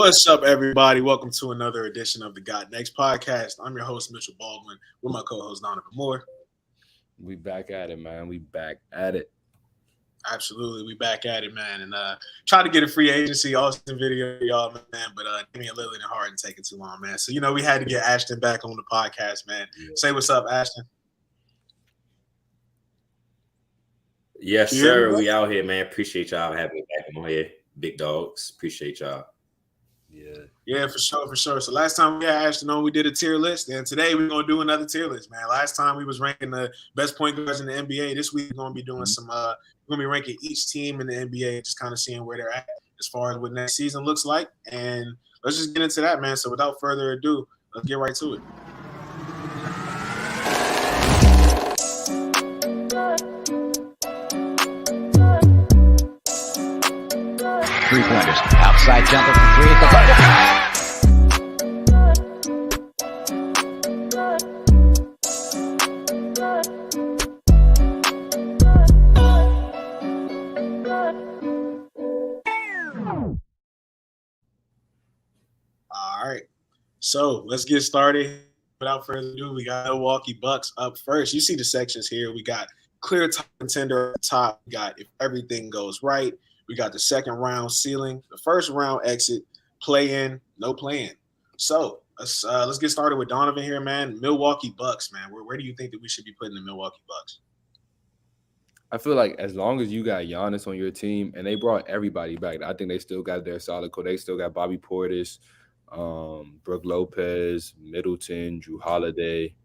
What's up, everybody? Welcome to another edition of the Got Next podcast. I'm your host, Mitchell Baldwin, with my co-host, Donovan Moore. We back at it, man. We back at it. Absolutely, we back at it, man. And try to get a free agency Austin video, y'all, man. But Damian Lillard and Harden taking too long, man. So we had to get Ashton back on the podcast, man. Yeah. Say what's up, Ashton. Yes, sir. We out here, man. Appreciate y'all having me back on here, big dogs. Appreciate y'all. Yeah, for sure. So last time we had Ashton on, we did a tier list, and today we're gonna do another tier list, man. Last time we was ranking the best point guards in the NBA. This week we're gonna be doing some. We're gonna be ranking each team in the NBA, just kind of seeing where they're at as far as what next season looks like. And let's just get into that, man. So without further ado, let's get right to it. 3-pointers. Outside jumper for three at the buzzer. All right. So let's get started. Without further ado, we got Milwaukee Bucks up first. You see the sections here. We got clear top contender at the top. We got if everything goes right. We got the second round ceiling, the first round exit, play in, no play in. So let's get started with Donovan here, man. Milwaukee Bucks, man. Where do you think that we should be putting the Milwaukee Bucks? I feel like as long as you got Giannis on your team, and they brought everybody back, I think they still got their solid core. They still got Bobby Portis, Brook Lopez, Middleton, Drew Holiday.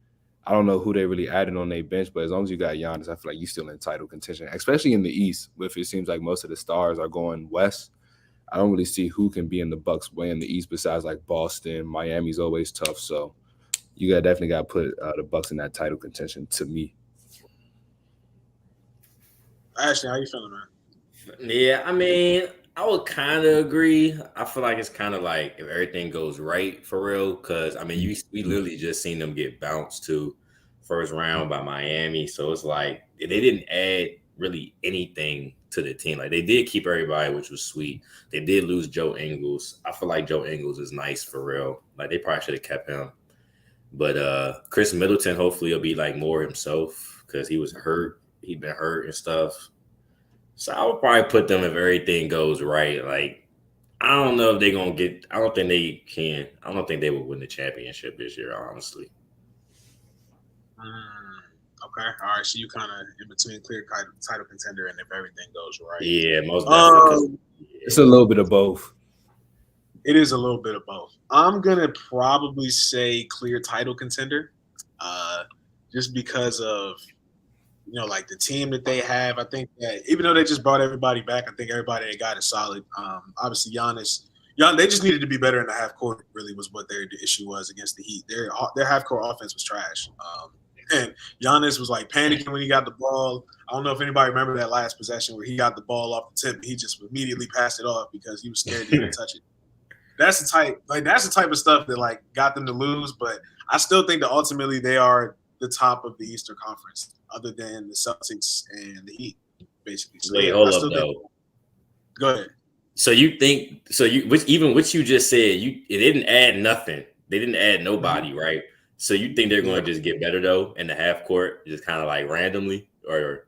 I don't know who they really added on their bench, but as long as you got Giannis, I feel like you're still in title contention, especially in the East. If it seems like most of the stars are going west, I don't really see who can be in the Bucks way in the East besides like Boston. Miami's always tough, so you definitely got to put the Bucks in that title contention to me. Ashley, how you feeling, man? Yeah, I mean, I would kind of agree. I feel like it's kind of like if everything goes right for real, because I mean, we literally just seen them get bounced to first round by Miami, so it's like they didn't add really anything to the team. Like they did keep everybody, which was sweet. They did lose Joe Ingles. I feel like Joe Ingles is nice for real. Like they probably should have kept him, but Chris Middleton hopefully will be like more himself because he was hurt. He'd been hurt and stuff. So I would probably put them if everything goes right. Like, I don't know if they're going to get – I don't think they can. I don't think they will win the championship this year, honestly. Okay. All right. So you kind of in between clear title contender and if everything goes right. Yeah, most definitely. It's a little bit of both. It is a little bit of both. I'm going to probably say clear title contender just because of – like the team that they have. I think that even though they just brought everybody back, I think everybody they got is solid. Obviously, Giannis, they just needed to be better in the half court. Really, was what their issue was against the Heat. Their half court offense was trash, and Giannis was like panicking when he got the ball. I don't know if anybody remember that last possession where he got the ball off the tip. And he just immediately passed it off because he was scared to even touch it. That's the type of stuff that like got them to lose. But I still think that ultimately they are the top of the Eastern Conference, other than the Celtics and the Heat, basically. So, wait, hold up, though. Go ahead. So you think – even what you just said, it didn't add nothing. They didn't add nobody, right? So you think they're going to just get better, though, in the half court, just kind of like randomly? Or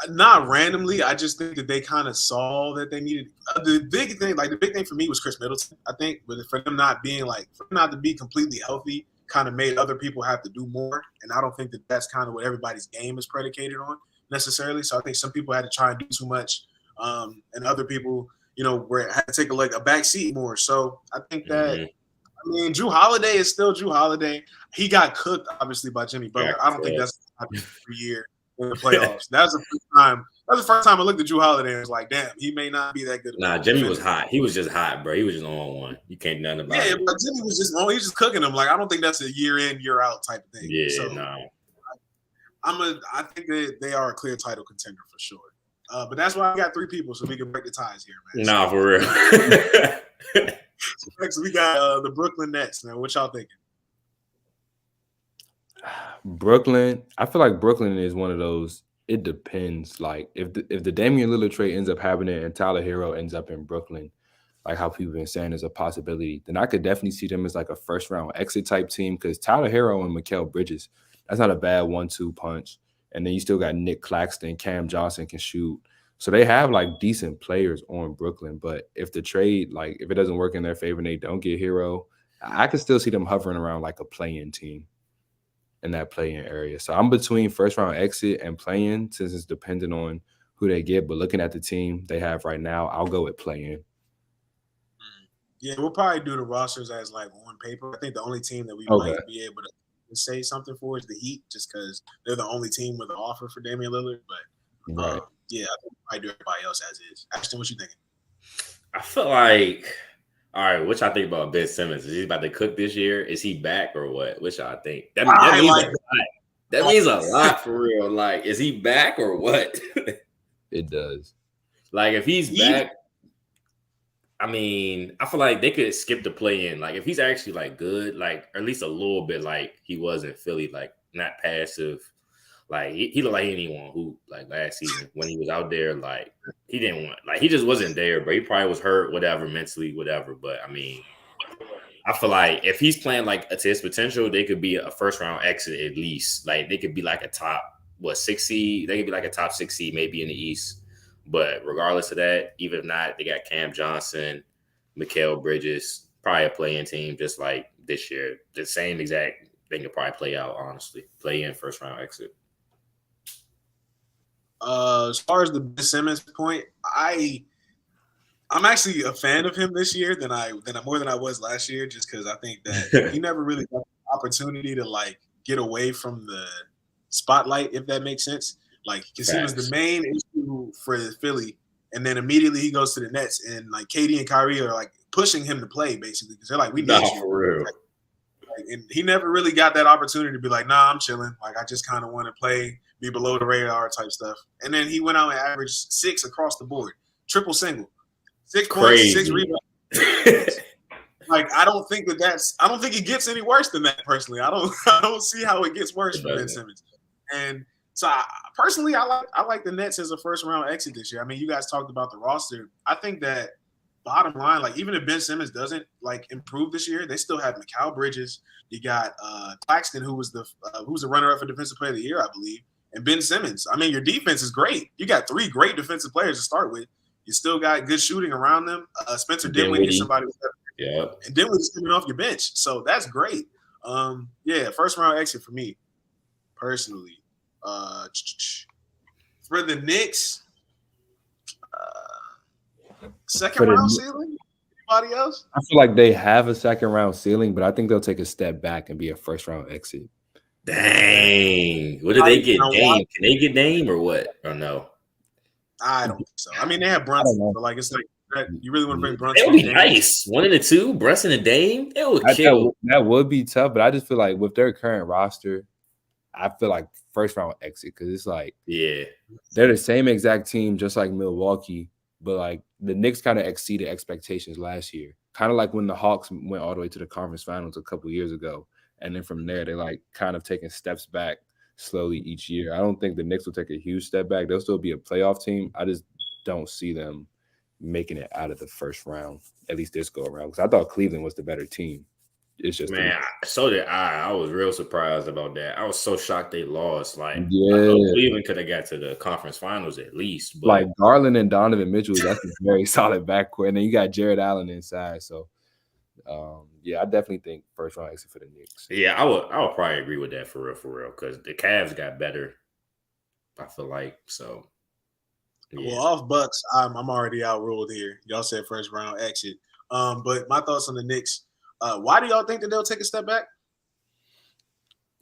not randomly. I just think that they kind of saw that they needed the big thing for me was Chris Middleton, I think. But for them not to be completely healthy – kind of made other people have to do more, and I don't think that that's kind of what everybody's game is predicated on necessarily. So I think some people had to try and do too much, and other people, had to take a back seat more. So I think that, I mean, Drew Holiday is still Drew Holiday. He got cooked obviously by Jimmy Butler. I don't think that's happening every year in the playoffs. That was the first time. That was the first time I looked at Drew Holiday and was like, damn, he may not be that good. Nah, Jimmy was hot. He was just hot, bro. He was just on one. You can't do nothing about it. Yeah, but Jimmy was just cooking him. Like, I don't think that's a year in, year out type of thing. Yeah, so, no. I think that they are a clear title contender for sure. But that's why I got three people so we can break the ties here, man. Nah, for real. Next, we got the Brooklyn Nets. Now, what y'all thinking? Brooklyn, I feel like Brooklyn is one of those. It depends. Like if the Damian Lillard trade ends up happening and Tyler Hero ends up in Brooklyn, like how people been saying is a possibility, then I could definitely see them as like a first round exit type team because Tyler Hero and Mikal Bridges, that's not a bad 1-2 punch. And then you still got Nick Claxton, Cam Johnson can shoot. So they have like decent players on Brooklyn. But if the trade, like if it doesn't work in their favor and they don't get Hero, I could still see them hovering around like a play-in team in that play-in area. So I'm between first round exit and play-in since it's dependent on who they get. But looking at the team they have right now, I'll go with play-in. Yeah, we'll probably do the rosters as like on paper. I think the only team that we Okay. might be able to say something for is the Heat, just because they're the only team with an offer for Damian Lillard. But Right. yeah, I think I do everybody else as is. Ashton, what you thinking? I feel like, all right, what y'all think about Ben Simmons? Is he about to cook this year? Is he back or what? What y'all think? That means like a lot. That means a lot for real. Like, is he back or what? It does. Like, if he's back, I mean, I feel like they could skip the play-in. Like, if he's actually like good, like or at least a little bit, like he was in Philly, like not passive. Like he looked like he didn't want hoop like last season when he was out there. Like he didn't want, like he just wasn't there. But he probably was hurt, whatever, mentally, whatever. But I mean, I feel like if he's playing like to his potential, they could be a first round exit at least. Like they could be like a top 6 seed. They could be like a top 6 seed maybe in the East. But regardless of that, even if not, they got Cam Johnson, Mikal Bridges, probably a play-in team just like this year. The same exact thing could probably play out, honestly. Play in first round exit. As far as the Ben Simmons point, I'm actually a fan of him this year than I more than I was last year, just because I think that he never really got the opportunity to like get away from the spotlight, if that makes sense. Like, because he was the main issue for Philly, and then immediately he goes to the Nets, and like KD and Kyrie are like pushing him to play basically because they're like, we need you for real. Like, and he never really got that opportunity to be like, nah, I'm chilling. Like, I just kind of want to play, be below the radar type stuff. And then he went out and averaged 6 across the board, triple single, 6 points, 6 rebounds. Like, I don't think it gets any worse than that. Personally, I don't see how it gets worse for Ben Simmons. And so, personally, I like the Nets as a first round exit this year. I mean, you guys talked about the roster. I think that bottom line, like even if Ben Simmons doesn't like improve this year, they still have Mikal Bridges. You got Claxton, who was the runner-up for Defensive Player of the Year, I believe, and Ben Simmons. I mean, your defense is great. You got 3 great defensive players to start with. You still got good shooting around them. Spencer Dinwiddie is somebody. Yeah, and Dinwiddie's coming off your bench, so that's great. Yeah, first round exit for me, personally. For the Knicks, second round ceiling? Anybody else? I feel like they have a second round ceiling, but I think they'll take a step back and be a first round exit. Dang. What did they get? Dame? Can they get Dame or what? Or no? I don't think so. I mean, they have Brunson, but like it's like you really want to bring Brunson? It would be nice. 1 and 2, Brunson and Dame. It would kill. That would be tough, but I just feel like with their current roster, I feel like first round exit because it's like they're the same exact team, just like Milwaukee, but like the Knicks kind of exceeded expectations last year. Kind of like when the Hawks went all the way to the conference finals a couple years ago, and then from there they like kind of taking steps back slowly each year. I don't think the Knicks will take a huge step back. They'll still be a playoff team. I just don't see them making it out of the first round, at least this go around, because I thought Cleveland was the better team. It's just so did I. I was real surprised about that. I was so shocked they lost. Like, I thought Cleveland could have got to the conference finals at least. But like Garland and Donovan Mitchell, that's a very solid backcourt, and then you got Jared Allen inside. So, I definitely think first round exit for the Knicks. Yeah, I would probably agree with that for real, because the Cavs got better. I feel like so. Yeah. Well, off Bucks, I'm already outruled here. Y'all said first round exit. But my thoughts on the Knicks. Why do y'all think that they'll take a step back?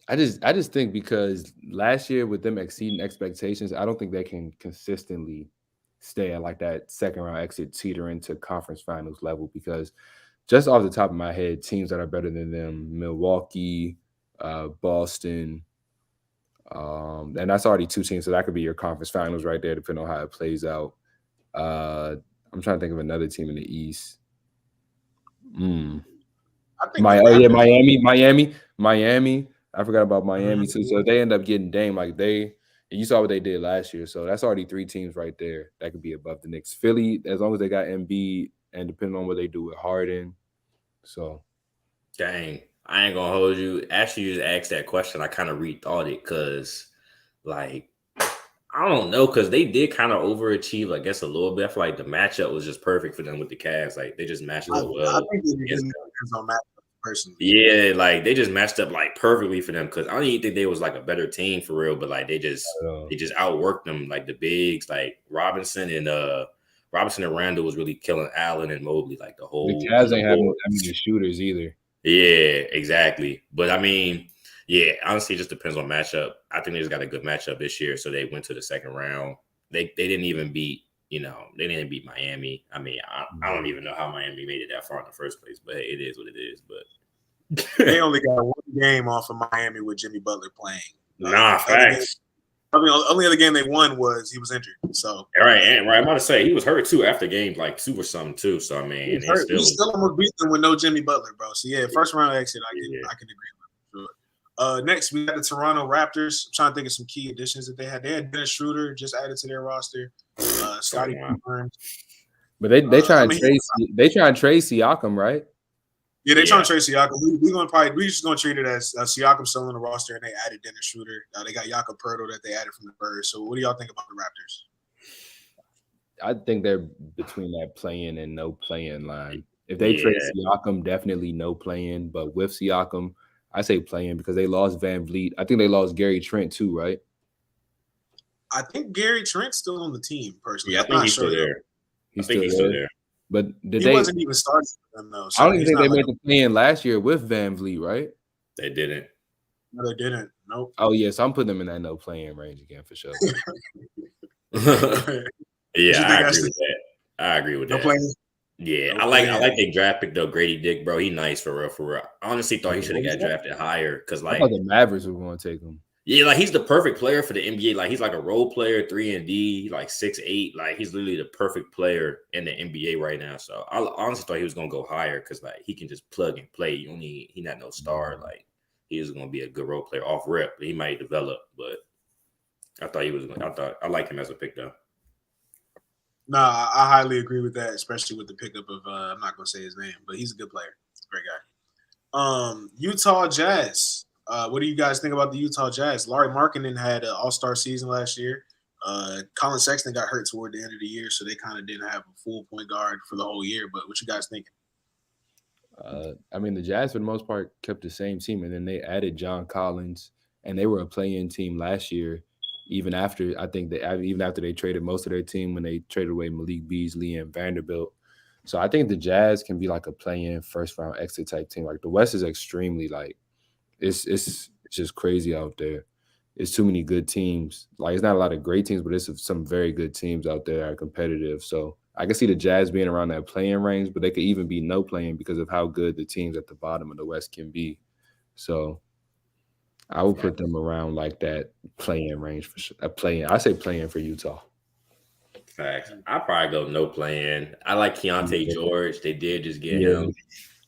I just think because last year with them exceeding expectations, I don't think they can consistently stay at like that second round exit teeter into conference finals level, because just off the top of my head, teams that are better than them, Milwaukee, Boston, and that's already 2 teams, so that could be your conference finals right there, depending on how it plays out. I'm trying to think of another team in the East. Miami. I forgot about Miami too. So they end up getting Dame. You saw what they did last year. So that's already 3 teams right there that could be above the Knicks. Philly, as long as they got Embiid, and depending on what they do with Harden. So, Dang, I ain't gonna hold you. Actually, you just asked that question. I kind of rethought it because, like, I don't know, because they did kind of overachieve, I guess, a little bit. I feel like the matchup was just perfect for them with the Cavs. Like, they just matched I up well think it against them. depends on matchup personally. Yeah, like they just matched up like perfectly for them because I don't even think they was like a better team for real, but like they just outworked them, like the bigs, like Robinson and Randall was really killing Allen and Mobley like the Cavs the ain't having board. that many shooters either. Yeah, exactly. But I mean, yeah, honestly, it just depends on matchup. I think they just got a good matchup this year, so they went to the second round. They didn't even beat, they didn't beat Miami. I mean, I don't even know how Miami made it that far in the first place, but hey, it is what it is. But They only got one game off of Miami with Jimmy Butler playing. Facts. Only other game they won was he was injured. So right. I'm about to say he was hurt too after game like 2 or something too. So I mean, we still almost beat them with no Jimmy Butler, bro. So yeah, first round exit, I can agree with. Sure. Next, we got the Toronto Raptors. I'm trying to think of some key additions that they had. They had Dennis Schroeder just added to their roster. Scotty Barnes. But they try and trade Siakam, right? Yeah, they trying to trade Siakam. We just gonna treat it as Siakam still on the roster, and they added Dennis Schroeder. They got Jakob Poeltl that they added from the Spurs. So what do y'all think about the Raptors? I think they're between that playing and no playing line. If they trade Siakam, definitely no playing. But with Siakam, I say playing because they lost Van Vliet. I think they lost Gary Trent too, right? I think Gary Trent's still on the team personally. Yeah, I think he's still there. He's still there. But he wasn't even starting for them though. So I don't even think they made the play-in last year with Van Vliet, right? They didn't. No, they didn't. Nope. Oh yeah, so I'm putting them in that no play-in range again for sure. Yeah, I agree with that. No playing. Yeah, I like the draft pick though, Grady Dick, bro. He nice for real. I honestly thought he should have got drafted higher because like I thought the Mavericks were going to take him. Yeah, like he's the perfect player for the NBA. Like he's like a role player, 3-and-D, like 6'8". Like he's literally the perfect player in the NBA right now. So I honestly thought he was gonna go higher because like he can just plug and play. He not no star. Like he was gonna be a good role player off rip. He might develop, but I thought he was. I like him as a pick though. Nah, I highly agree with that, especially with the pickup of I'm not gonna say his name, but he's a good player, great guy. Utah Jazz. What do you guys think about the Utah Jazz? Lauri Markkanen had an all-star season last year. Colin Sexton got hurt toward the end of the year, so they kind of didn't have a full point guard for the whole year. But what you guys thinking? I mean, the Jazz, for the most part, kept the same team, and then they added John Collins, and they were a play-in team last year, even after they traded most of their team when they traded away Malik Beasley and Vanderbilt. So I think the Jazz can be like a play-in first-round exit type team. Like the West is extremely like it's just crazy out there. It's too many good teams. Like it's not a lot of great teams, but it's some very good teams out there that are competitive. So I can see the Jazz being around that play-in range, but they could even be no play-in because of how good the teams at the bottom of the West can be. So I would put them around like that play-in range for sure. I say play-in for Utah. Facts. I'd probably go no play-in. I like Keontae George. They did just get him.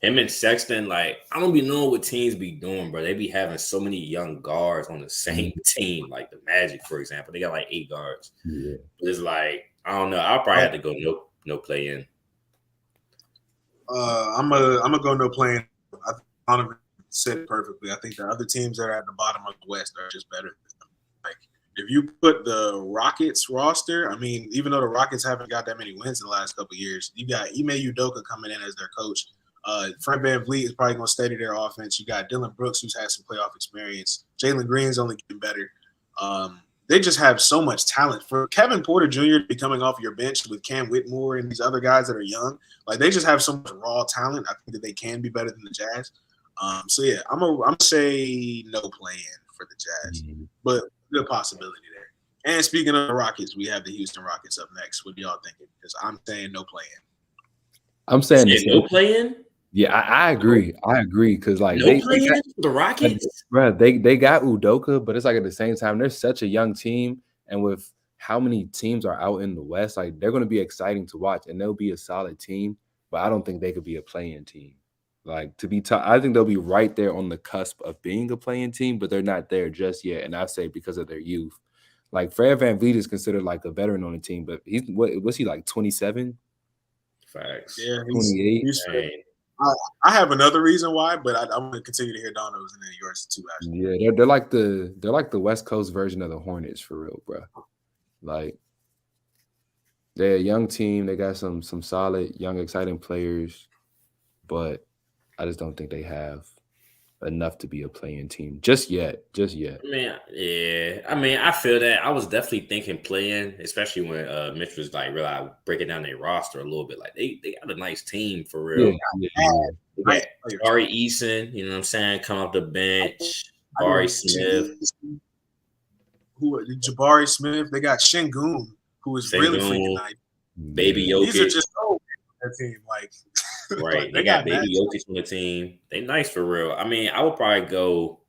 Him and Sexton, like, I don't be knowing what teams be doing, bro. They be having so many young guards on the same team, like the Magic, for example. They got like 8 guards. Yeah. But it's like, I don't know. I'll probably have to go no play-in. I'm gonna go no play-in. I Donovan said it perfectly. I think the other teams that are at the bottom of the West are just better than them. Like, if you put the Rockets roster, I mean, even though the Rockets haven't got that many wins in the last couple of years, you got Ime Udoka coming in as their coach. Frank Van Vliet is probably going to steady their offense. You got Dylan Brooks, who's had some playoff experience. Jalen Green's only getting better. They just have so much talent. For Kevin Porter Jr. to be coming off your bench with Cam Whitmore and these other guys that are young, like they just have so much raw talent. I think that they can be better than the Jazz. So yeah, I'm say no play-in for the Jazz, but good possibility there. And speaking of the Rockets, we have the Houston Rockets up next. What do y'all thinking? Because I'm saying no play-in. I'm saying no play-in. Yeah, I agree. I agree because like no play-in for the Rockets, bro. They got Udoka, but it's like at the same time they're such a young team, and with how many teams are out in the West, like they're going to be exciting to watch, and they'll be a solid team. But I don't think they could be a play-in team. Like to be, I think they'll be right there on the cusp of being a play-in team, but they're not there just yet. And I say because of their youth. Like Fred VanVleet is considered like a veteran on the team, but was he like 27? Facts. Yeah, 28. Dang. I have another reason why, but I want to continue to hear Dono's and then yours too. Actually, Yeah, they're like the West Coast version of the Hornets for real, bro. Like they're a young team. They got some solid, young, exciting players, but I just don't think they have enough to be a playing team just yet. Just yet. I mean, yeah. I mean, I feel that. I was definitely thinking playing, especially when Mitch was like really breaking down their roster a little bit. Like they got a nice team for real. Yeah. They got Ari Eason, you know what I'm saying, come off the bench. I Barry mean, Smith. Jabari Smith. They got Şengün, who is really freaking nice. Baby Jokic. These are just that team. Like, right. like, they got Baby Jokic on the team. They nice for real. I mean, I would probably go.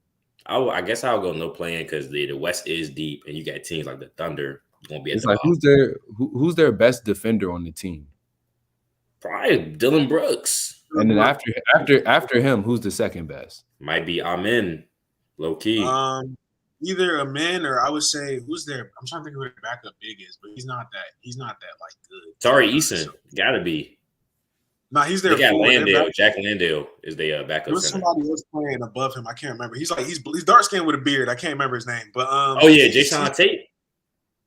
I guess I'll go no playing because the West is deep, and you got teams like the Thunder gonna be at It's the like bottom. who's their best defender on the team? Probably Dylan Brooks. And then after him, who's the second best? Might be Amen, low key. Either Amen or I would say who's their. I'm trying to think who their backup big is, but he's not that like good. Tari Eason, gotta be. Nah, he's there. They got Landale. Jack Landale is the backup. There was center. somebody else playing above him. I can't remember. He's dark skinned with a beard. I can't remember his name. But oh yeah, Jason Tate.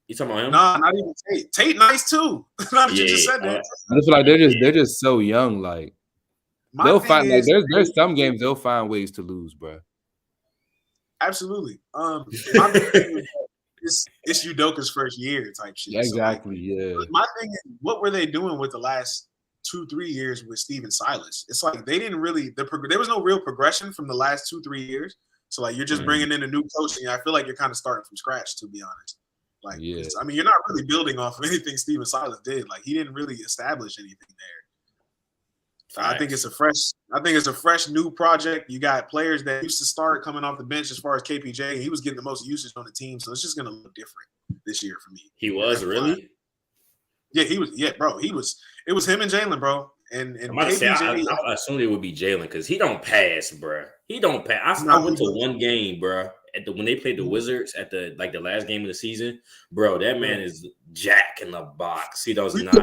You talking about him? Nah, not even Tate. Tate nice too. Not that you just said that. I just feel like they're just so young. Like they'll find like there's some games they'll find ways to lose, bro. Absolutely. My big thing is it's Udoka's first year type shit. Yeah, exactly. So like, my thing is, what were they doing with the last 2-3 years with Steven Silas? It's like they didn't really there was no real progression from the last 2-3 years. So like you're just bringing in a new coach, and I feel like you're kind of starting from scratch, to be honest. Like, I mean, you're not really building off of anything Steven Silas did. Like he didn't really establish anything there. I think it's a fresh new project. You got players that used to start coming off the bench as far as KPJ. He was getting the most usage on the team, so it's just gonna look different this year for me. He was really? Yeah, he was. Yeah, bro. It was him and Jalen, bro. And KPJ, I assumed it would be Jalen because he don't pass, bro. He don't pass. I went to one game, bro. When they played the Wizards at the last game of the season, bro. That man is jack in the box. He does not.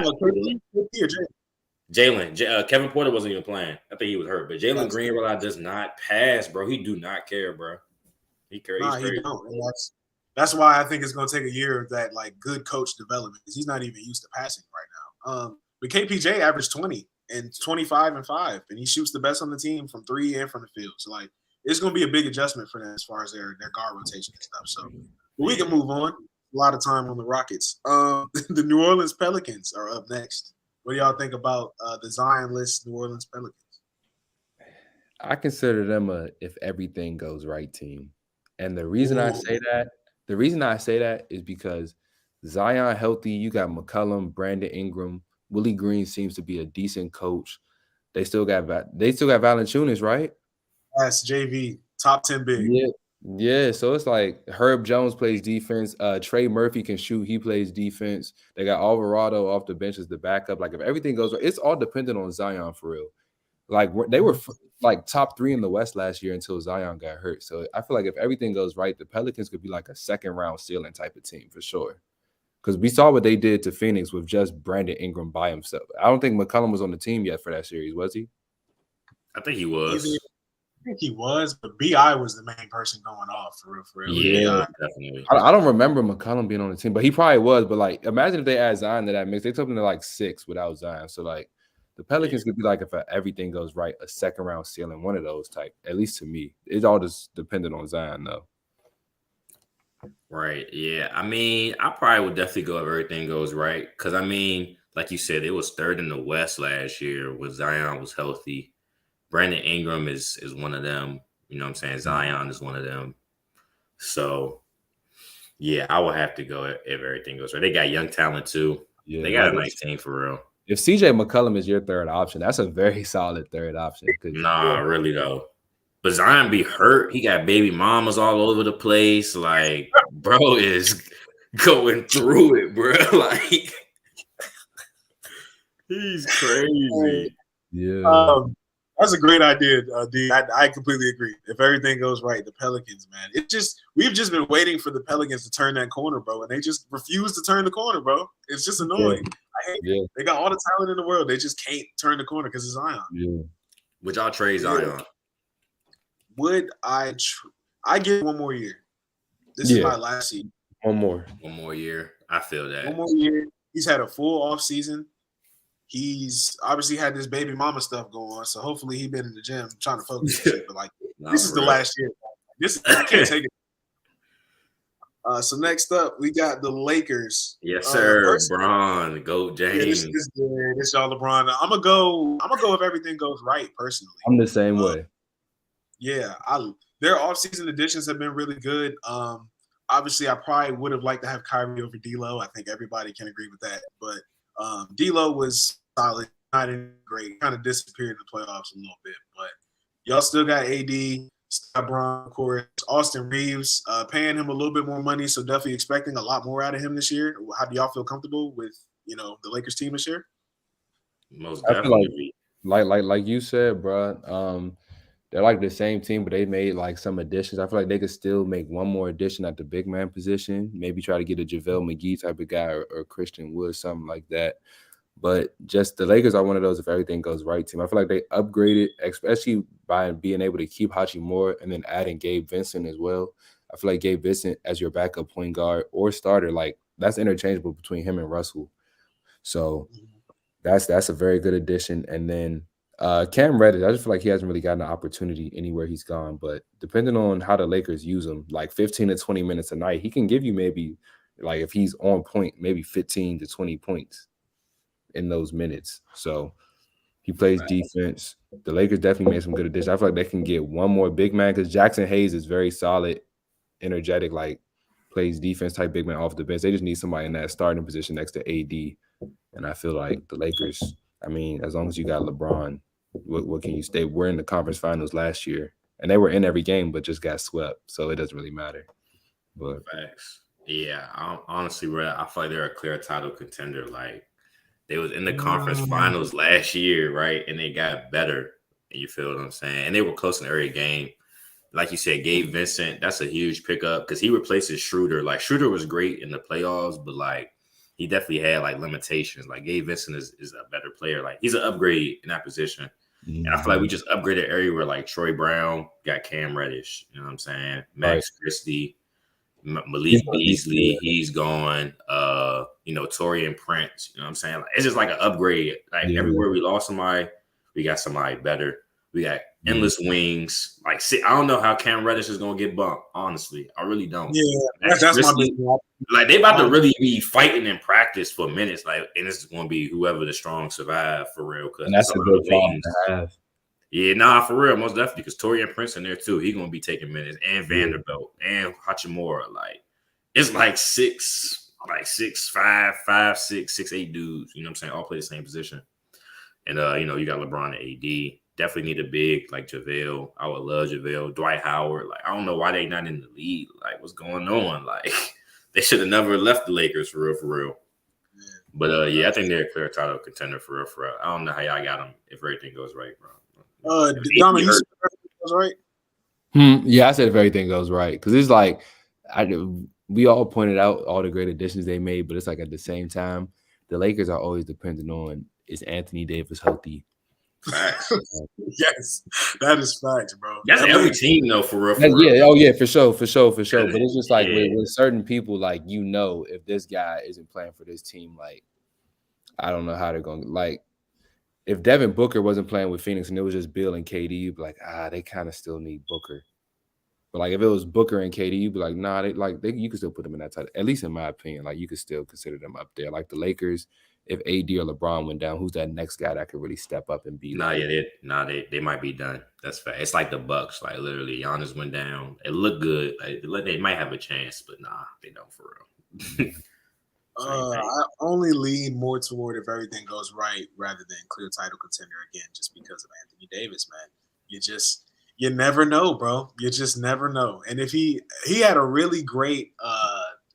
Jalen, Kevin Porter wasn't even playing. I think he was hurt. But Jalen Green does not pass, bro. He do not care, bro. He cares. Nah, he don't. And that's why I think it's going to take a year of that like good coach development because he's not even used to passing right now. But KPJ averaged 20 and 25 and 5, and he shoots the best on the team from 3 and from the field. So like it's going to be a big adjustment for them as far as their guard rotation and stuff. So we can move on. A lot of time on the Rockets. The New Orleans Pelicans are up next. What do y'all think about the Zion-less New Orleans Pelicans? I consider them a if everything goes right team. And the reason I say that is because Zion healthy, you got McCollum, Brandon Ingram, Willie Green seems to be a decent coach. They still got Valanciunas, right? That's JV, top 10 big. Yeah, so it's like Herb Jones plays defense. Trey Murphy can shoot. He plays defense. They got Alvarado off the bench as the backup. Like, if everything goes right, it's all dependent on Zion for real. Like, they were like top 3 in the West last year until Zion got hurt. So I feel like if everything goes right, the Pelicans could be like a second-round ceiling type of team for sure. Because we saw what they did to Phoenix with just Brandon Ingram by himself. I don't think McCollum was on the team yet for that series, was he? I think he was. I think he was, but BI was the main person going off for real. Yeah, definitely. I don't remember McCollum being on the team, but he probably was. But like, imagine if they add Zion to that mix. They took him to like 6 without Zion. So like, the Pelicans could be like, if everything goes right, a second round ceiling, one of those type. At least to me, it's all just dependent on Zion though. Right. Yeah. I mean, I probably would definitely go if everything goes right. Because I mean, like you said, it was 3rd in the West last year when Zion was healthy. Brandon Ingram is one of them. You know what I'm saying? Zion is one of them. So, yeah, I would have to go if everything goes right. They got young talent, too. Yeah, they got a nice team for real. If CJ McCollum is your third option, that's a very solid third option. Nah, really, though. But Zion be hurt. He got baby mamas all over the place. Like, bro is going through it, bro. Like, he's crazy. Yeah. That's a great idea, D. I completely agree. If everything goes right, the Pelicans, man, we've just been waiting for the Pelicans to turn that corner, bro, and they just refuse to turn the corner, bro. It's just annoying. I hate it. They got all the talent in the world, they just can't turn the corner because it's Zion. Yeah. Would y'all trade Zion? Would I? I give one more year. This is my last season. One more year. I feel that. One more year. He's had a full off season. He's obviously had this baby mama stuff going on, so hopefully he's been in the gym trying to focus. But like, this is the last year. I can't take it. So next up, we got the Lakers. Yes, sir. LeBron, GOAT James. Yeah, this y'all LeBron. I'm gonna go if everything goes right. Personally, I'm the same way. Yeah, their offseason additions have been really good. Obviously, I probably would have liked to have Kyrie over D'Lo. I think everybody can agree with that. But D'Lo was solid, not great. Kind of disappeared in the playoffs a little bit. But y'all still got AD, LeBron, of course, Austin Reeves, paying him a little bit more money. So definitely expecting a lot more out of him this year. How do y'all feel comfortable with the Lakers team this year? Most definitely. Like you said, bro. They're like the same team, but they made like some additions. I feel like they could still make one more addition at the big man position. Maybe try to get a JaVale McGee type of guy or Christian Wood, something like that. But just the Lakers are one of those, if everything goes right, team. I feel like they upgraded, especially by being able to keep Hachimura and then adding Gabe Vincent as well. I feel like Gabe Vincent as your backup point guard or starter, like that's interchangeable between him and Russell. So that's a very good addition. And then Cam Reddish, I just feel like he hasn't really gotten an opportunity anywhere he's gone. But depending on how the Lakers use him, like 15 to 20 minutes a night, he can give you maybe, like if he's on point, maybe 15 to 20 points in those minutes. So he plays defense. The Lakers definitely made some good additions. I feel like they can get one more big man because Jackson Hayes is very solid, energetic, like plays defense type big man off the bench. They just need somebody in that starting position next to AD. And I feel like the Lakers, I mean, as long as you got LeBron, what can you stay? We're in the conference finals last year, and they were in every game, but just got swept. So it doesn't really matter. But facts. Yeah, honestly, I feel like they're a clear title contender. Like they was in the conference finals last year, right? And they got better. You feel what I'm saying? And they were close in every game. Like you said, Gabe Vincent, that's a huge pickup because he replaces Schroeder. Like Schroeder was great in the playoffs, but like he definitely had like limitations. Like Gabe Vincent is a better player. Like he's an upgrade in that position. And I feel like we just upgraded everywhere. Like Troy Brown got Cam Reddish. You know what I'm saying? Max Christie, Malik Beasley, he's gone. Torian Prince. You know what I'm saying? Like, it's just like an upgrade. Like everywhere we lost somebody, we got somebody better. We got endless wings. Like, I don't know how Cam Reddish is gonna get bumped. Honestly, I really don't. Yeah, that's my big one. Like they about to really be fighting in practice for minutes. Like, and this is gonna be whoever the strong survive for real. And that's a good problem to have. Yeah, nah, for real, most definitely. Because Torian Prince in there too. He's gonna be taking minutes, and Vanderbilt and Hachimura. Like, it's like 6'5", 5'6", 6'8" dudes. You know what I'm saying? All play the same position. And you got LeBron and AD. Definitely need a big like JaVale. I would love JaVale. Dwight Howard. Like, I don't know why they not in the league. Like, what's going on? Like, they should have never left the Lakers for real. Yeah. But I think they're a clear title contender for real. I don't know how y'all got them if everything goes right, bro. Dami, you said everything goes right? Yeah, I said if everything goes right. Because it's like we all pointed out all the great additions they made, but it's like at the same time, the Lakers are always dependent on, is Anthony Davis healthy? Facts. Yes, that is facts, bro. That's every team, though, for real. Yeah, oh yeah, for sure. But it's just like with certain people, like if this guy isn't playing for this team, like I don't know how they're going. Like if Devin Booker wasn't playing with Phoenix and it was just Bill and KD, you'd be like, they kind of still need Booker. But like if it was Booker and KD, you'd be like, nah, you could still put them in that title. At least in my opinion, like you could still consider them up there. Like the Lakers. If AD or LeBron went down, who's that next guy that could really step up and be? They might be done. That's fact. It's like the Bucks. Like literally, Giannis went down. It looked good. Like, they might have a chance, but nah, they don't for real. I only lean more toward if everything goes right rather than clear title contender again, just because of Anthony Davis, man. You never know, bro. You just never know. And if he had a really great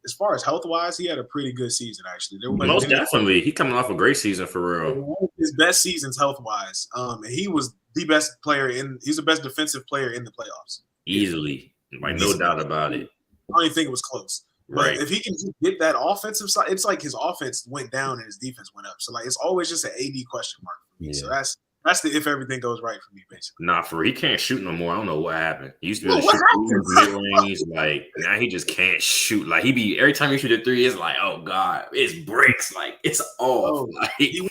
as far as health-wise, he had a pretty good season, actually. Most definitely. He coming off a great season for real. One of his best seasons health-wise. And he was the best player he's the best defensive player in the playoffs. Easily. Like, no doubt about it. I don't even think it was close. Right. But if he can get that offensive side, it's like his offense went down and his defense went up. So like it's always just an AD question mark for me. So that's the if everything goes right for me, basically. Nah, for he can't shoot no more. I don't know what happened. He used to be able to shoot mid-range. Like, now he just can't shoot. Like, every time he shoot a three, it's like, oh God, it's bricks. Like, it's off. Like, he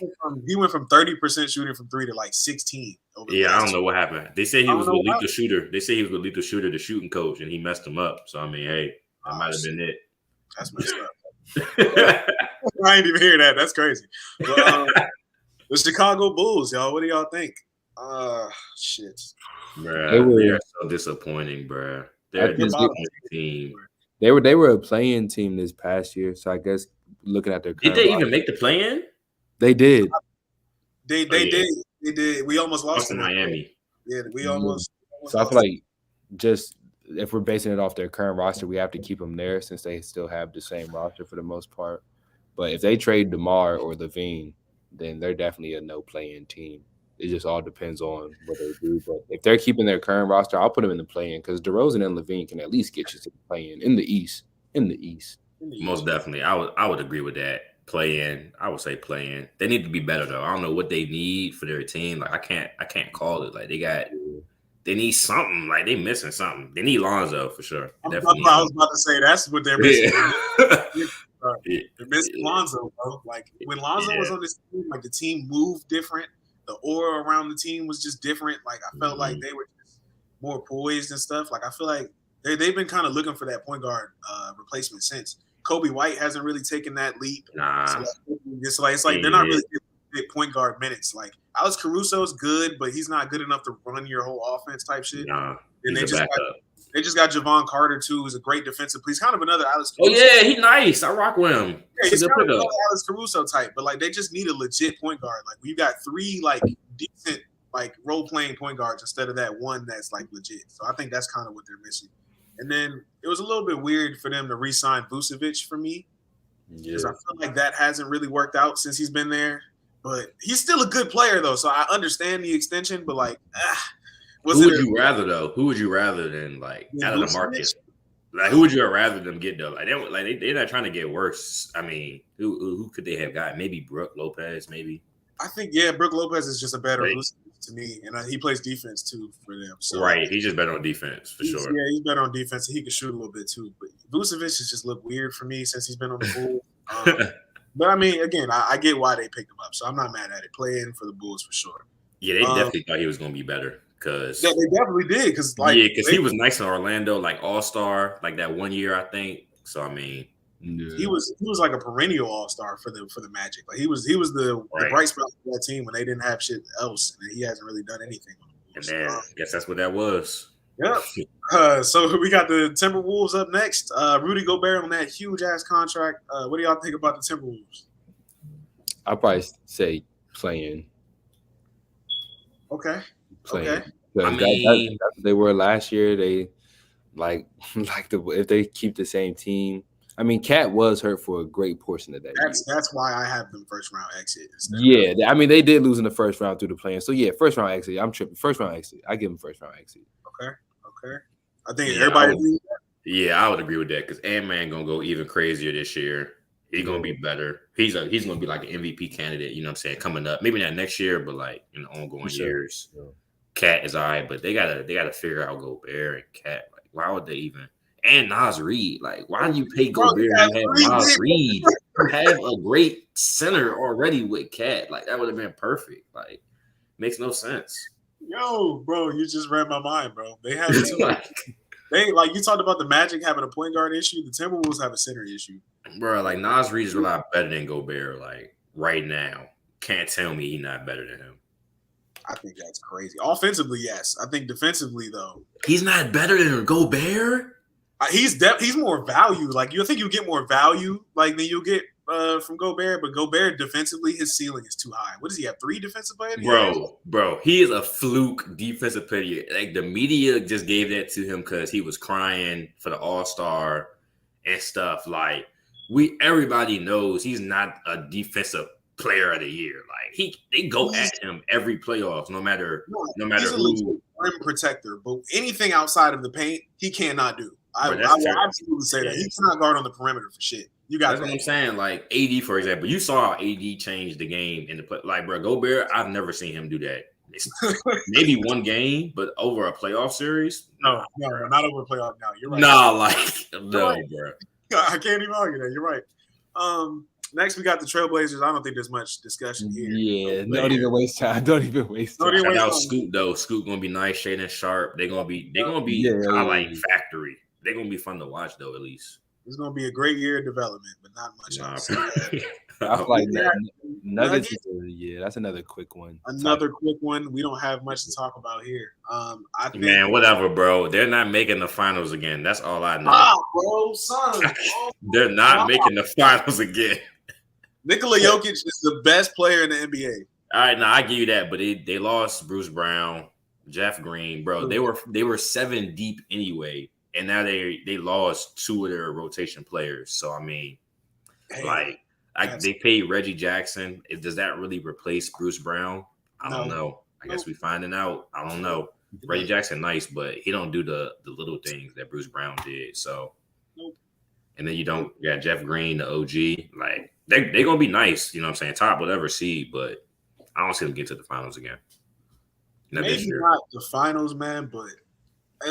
went from 30% shooting from three to like 16. Yeah, I don't know what happened. They say he was with Lethal Shooter. They say he was with Lethal Shooter, the shooting coach, and he messed him up. So I mean, hey, that might have been it. That's messed up. I ain't even hear that. That's crazy. But, the Chicago Bulls, y'all. What do y'all think? Shit. Bruh, they're so disappointing, bruh. They're a disappointing team. They were a play-in team this past year, so I guess looking at their did they even make the play-in? They did. They did. They did. We almost lost to Miami. Yeah, we almost. So I feel like just if we're basing it off their current roster, we have to keep them there since they still have the same roster for the most part. But if they trade DeMar or Levine, then they're definitely a no play-in team. It just all depends on what they do. But if they're keeping their current roster, I'll put them in the play-in because DeRozan and Levine can at least get you to the play-in in the East. Most definitely. I would agree with that. Play-in. I would say play-in. They need to be better though. I don't know what they need for their team. Like I can't call it. Like they need something. Like they missing something. They need Lonzo for sure. I was about to say that's what they're missing. They're missing Lonzo, bro. Like when Lonzo was on this team, like the team moved different. The aura around the team was just different. Like I felt like they were just more poised and stuff. Like I feel like they've been kind of looking for that point guard replacement since. Kobe White hasn't really taken that leap. Nah. So it's like they're not really getting point guard minutes. Like Alex Caruso's good, but he's not good enough to run your whole offense type shit. Nah, and they just got Javon Carter too, who's a great defensive. He's kind of another Alex Caruso. Oh yeah, he's nice. I rock with him. Yeah, he's kind of another Alex Caruso type, but like they just need a legit point guard. Like we've got three like decent like role playing point guards instead of that one that's like legit. So I think that's kind of what they're missing. And then it was a little bit weird for them to re-sign Vucevic for me because I feel like that hasn't really worked out since he's been there. But he's still a good player though, so I understand the extension. But like, who would you rather though? Who would you rather than like out of the market? Like who would you rather them get though? Like they're not trying to get worse. I mean, who could they have got? Maybe Brook Lopez, maybe. I think Brook Lopez is just a better to me, and he plays defense too for them. So, right, he's just better on defense for sure. Yeah, he's better on defense, and he can shoot a little bit too. But Vucevic has just looked weird for me since he's been on the Bulls. But I mean, again, I get why they picked him up, so I'm not mad at it. Playing for the Bulls for sure. Yeah, they definitely thought he was going to be better because they definitely did. Because he was nice in Orlando, like All-Star, like that 1 year, I think. So I mean. He was like a perennial all-star for the Magic. Like he was the bright spot for that team when they didn't have shit else, and he hasn't really done anything. And then I guess that's what that was. Yep. So we got the Timberwolves up next. Rudy Gobert on that huge ass contract. What do y'all think about the Timberwolves? I'll probably say playing. Okay. Okay. I mean, that's what they were last year. They if they keep the same team. I mean, Cat was hurt for a great portion of that. That's why I have them first round exit. Yeah, I mean they did lose in the first round through the play-in. So yeah, first round exit. I'm tripping. First round exit. I give them first round exit. Okay. I think everybody. I would agree with that because Ant-Man gonna go even crazier this year. He's gonna be better. He's gonna be like an MVP candidate. You know what I'm saying? Coming up, maybe not next year, but like in the ongoing years. Yeah. Cat is all right, but they gotta figure out Gobert and Cat. Like, why would they even? And Nas Reed, like, why do you pay Gobert and have Nas Reed? You have a great center already with Cat. Like, that would have been perfect. Like, makes no sense. Yo, bro, you just read my mind, bro. They have you talked about the Magic having a point guard issue. The Timberwolves have a center issue, bro. Like Nas Reed is a lot better than Gobert. Like right now, can't tell me he's not better than him. I think that's crazy. Offensively, yes. I think defensively, though, he's not better than Gobert. He's more value. Like you think you get more value like than you get from Gobert, but Gobert defensively, his ceiling is too high. What does he have? 3 defensive players? Bro, he is a fluke defensive player. Like the media just gave that to him because he was crying for the All-Star and stuff. Like everybody knows he's not a defensive player of the year. Like they go at him every playoffs, no matter he's a who. legit rim protector, but anything outside of the paint, he cannot do. I will absolutely say that he cannot guard on the perimeter for shit. You got that's what I'm saying. Like AD, for example, you saw how AD changed the game in the play. Like, bro, Gobert, I've never seen him do that. Maybe one game, but over a playoff series, no, not over a playoff. No, you're right. No, bro. I can't even argue that. You're right. Next, we got the Trailblazers. I don't think there's much discussion here. Yeah, don't even waste time. Don't even waste time. Shout out Scoot though. Scoot gonna be nice, Shaden Sharp. They're gonna be highlight factory. They're gonna be fun to watch though, at least. It's gonna be a great year of development, but not much else. I feel like Nuggets. That's another quick one. Another quick one. We don't have much to talk about here. I think, man, whatever, bro. They're not making the finals again. That's all I know. Bro, son. They're not making the finals again. Nikola Jokic is the best player in the NBA. All right, now I give you that, but they lost Bruce Brown, Jeff Green, bro. They were 7 deep anyway, and now they lost 2 of their rotation players. So I mean, they paid Reggie Jackson. Does that really replace Bruce Brown? I don't know. I guess we finding out. I don't know. Reggie Jackson nice, but he don't do the little things that Bruce Brown did. So, and then you got Jeff Green, the OG. Like they're gonna be nice. You know what I'm saying? Top whatever seed, but I don't see them get to the finals again. Maybe not the finals, man, but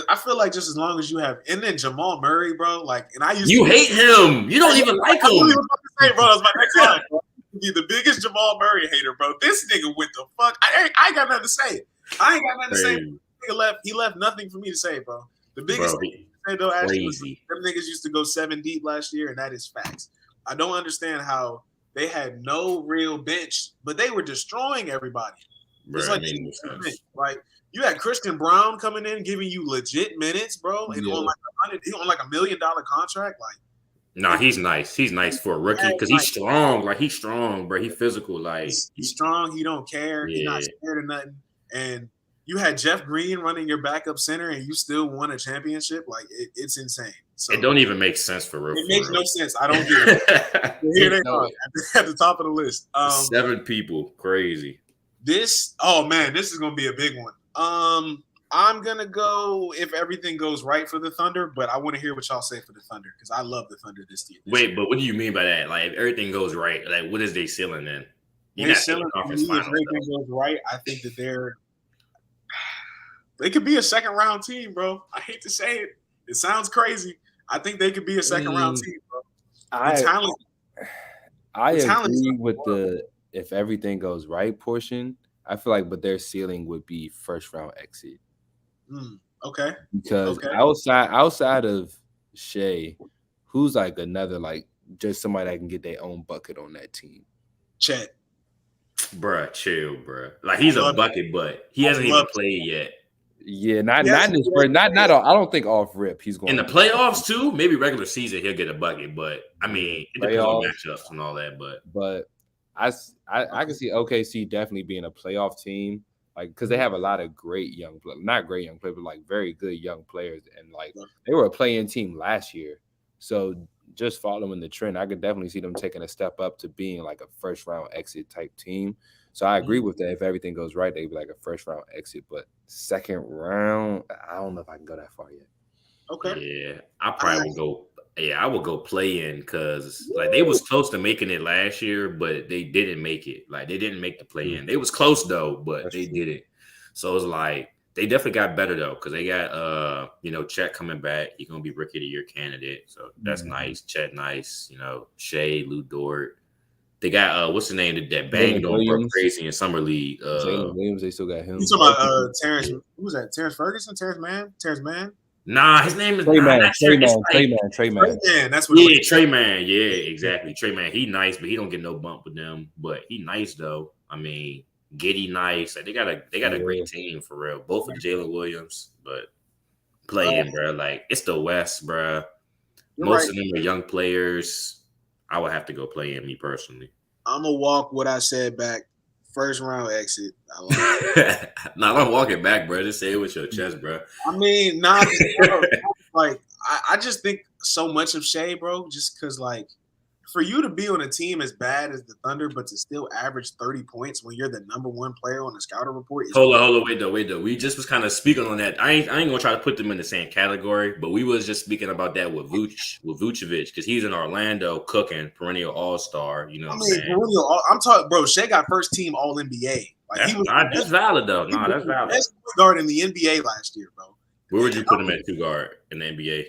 I feel like just as long as you have, and then Jamal Murray, bro. Like, and I used you hate him. You don't even like him. I was about to say, bro, that was my next line. Bro. Be the biggest Jamal Murray hater, bro. This nigga went the fuck. I ain't got nothing to say. I ain't got nothing to say. He left nothing for me to say, bro. The biggest thing to say though, actually, was them niggas used to go 7 deep last year, and that is facts. I don't understand how they had no real bench, but they were destroying everybody. It's like you had Christian Brown coming in, giving you legit minutes, bro, and on like $1 million contract. Like, nah, he's nice. He's nice for a rookie because he's strong. Like he's strong, bro. He's physical. Like he's strong. He don't care. He's not scared of nothing. And you had Jeff Green running your backup center, and you still won a championship. Like it's insane. So it don't even make sense for real. It makes no sense. I don't get it. Here they are at the top of the list. 7 people, crazy. This is gonna be a big one. I'm gonna go if everything goes right for the Thunder, but I want to hear what y'all say for the Thunder because I love the Thunder this year. Wait, but what do you mean by that? Like, if everything goes right, like, what is they ceiling then? If everything goes right, I think that they could be a second round team, bro. I hate to say it. It sounds crazy. I think they could be a second round team, bro. I agree with the if everything goes right portion. I feel like, but their ceiling would be first round exit. Okay. Because outside of Shea, who's like another just somebody that can get their own bucket on that team? Chet. Bruh, chill, bruh. Like he's a bucket, but he hasn't even played yet. Yeah, not this. Not. I don't think off rip he's going in the playoffs too. Maybe regular season he'll get a bucket, but I mean it depends on matchups and all that. But I can see OKC definitely being a playoff team, like because they have a lot of great young players, not great young players, but like very good young players, and like they were a play-in team last year. So just following the trend, I could definitely see them taking a step up to being like a first round exit type team. So I agree with that. If everything goes right, they'd be like a first round exit, but second round, I don't know if I can go that far yet. Okay. Yeah, I probably would go. Yeah, I would go play in because like they was close to making it last year, but they didn't make it. Like they didn't make the play in. They was close though, but they didn't. So it's like they definitely got better though because they got Chet coming back. He's gonna be rookie of the year candidate. So that's nice. Chet nice. Shea, Lou Dort. They got what's the name that banged on bro crazy in summer league. Jalen Williams, they still got him. You talking about Terrence? Who was that? Terrence Ferguson? Terrence Mann? Nah, his name is Trey Man. That's what. Trey Man. Yeah, exactly. Trey Man. He nice, but he don't get no bump with them. But he nice though. I mean, Giddy nice. Like, they got a great team for real. Both of Jalen Williams, but playing, bro. Like it's the West, bro. Most of them are young players. I would have to go play in me personally. I'm gonna walk what I said back. First round exit. Nah, I'm walking back, bro. Just say it with your chest, bro. I mean, like I just think so much of Shea, bro. Just because, like, for you to be on a team as bad as the Thunder, but to still average 30 points when you're the number one player on the scouting report. Hold on, wait though. We just was kind of speaking on that. I ain't gonna try to put them in the same category, but we was just speaking about that with Vucevic, because he's in Orlando cooking, perennial all-star. You know what I'm saying? I'm talking, bro. Shea got first team All NBA. Like that's valid though. No, that's valid. Best point guard in the NBA last year, bro. Where would you put him at 2 guard in the NBA?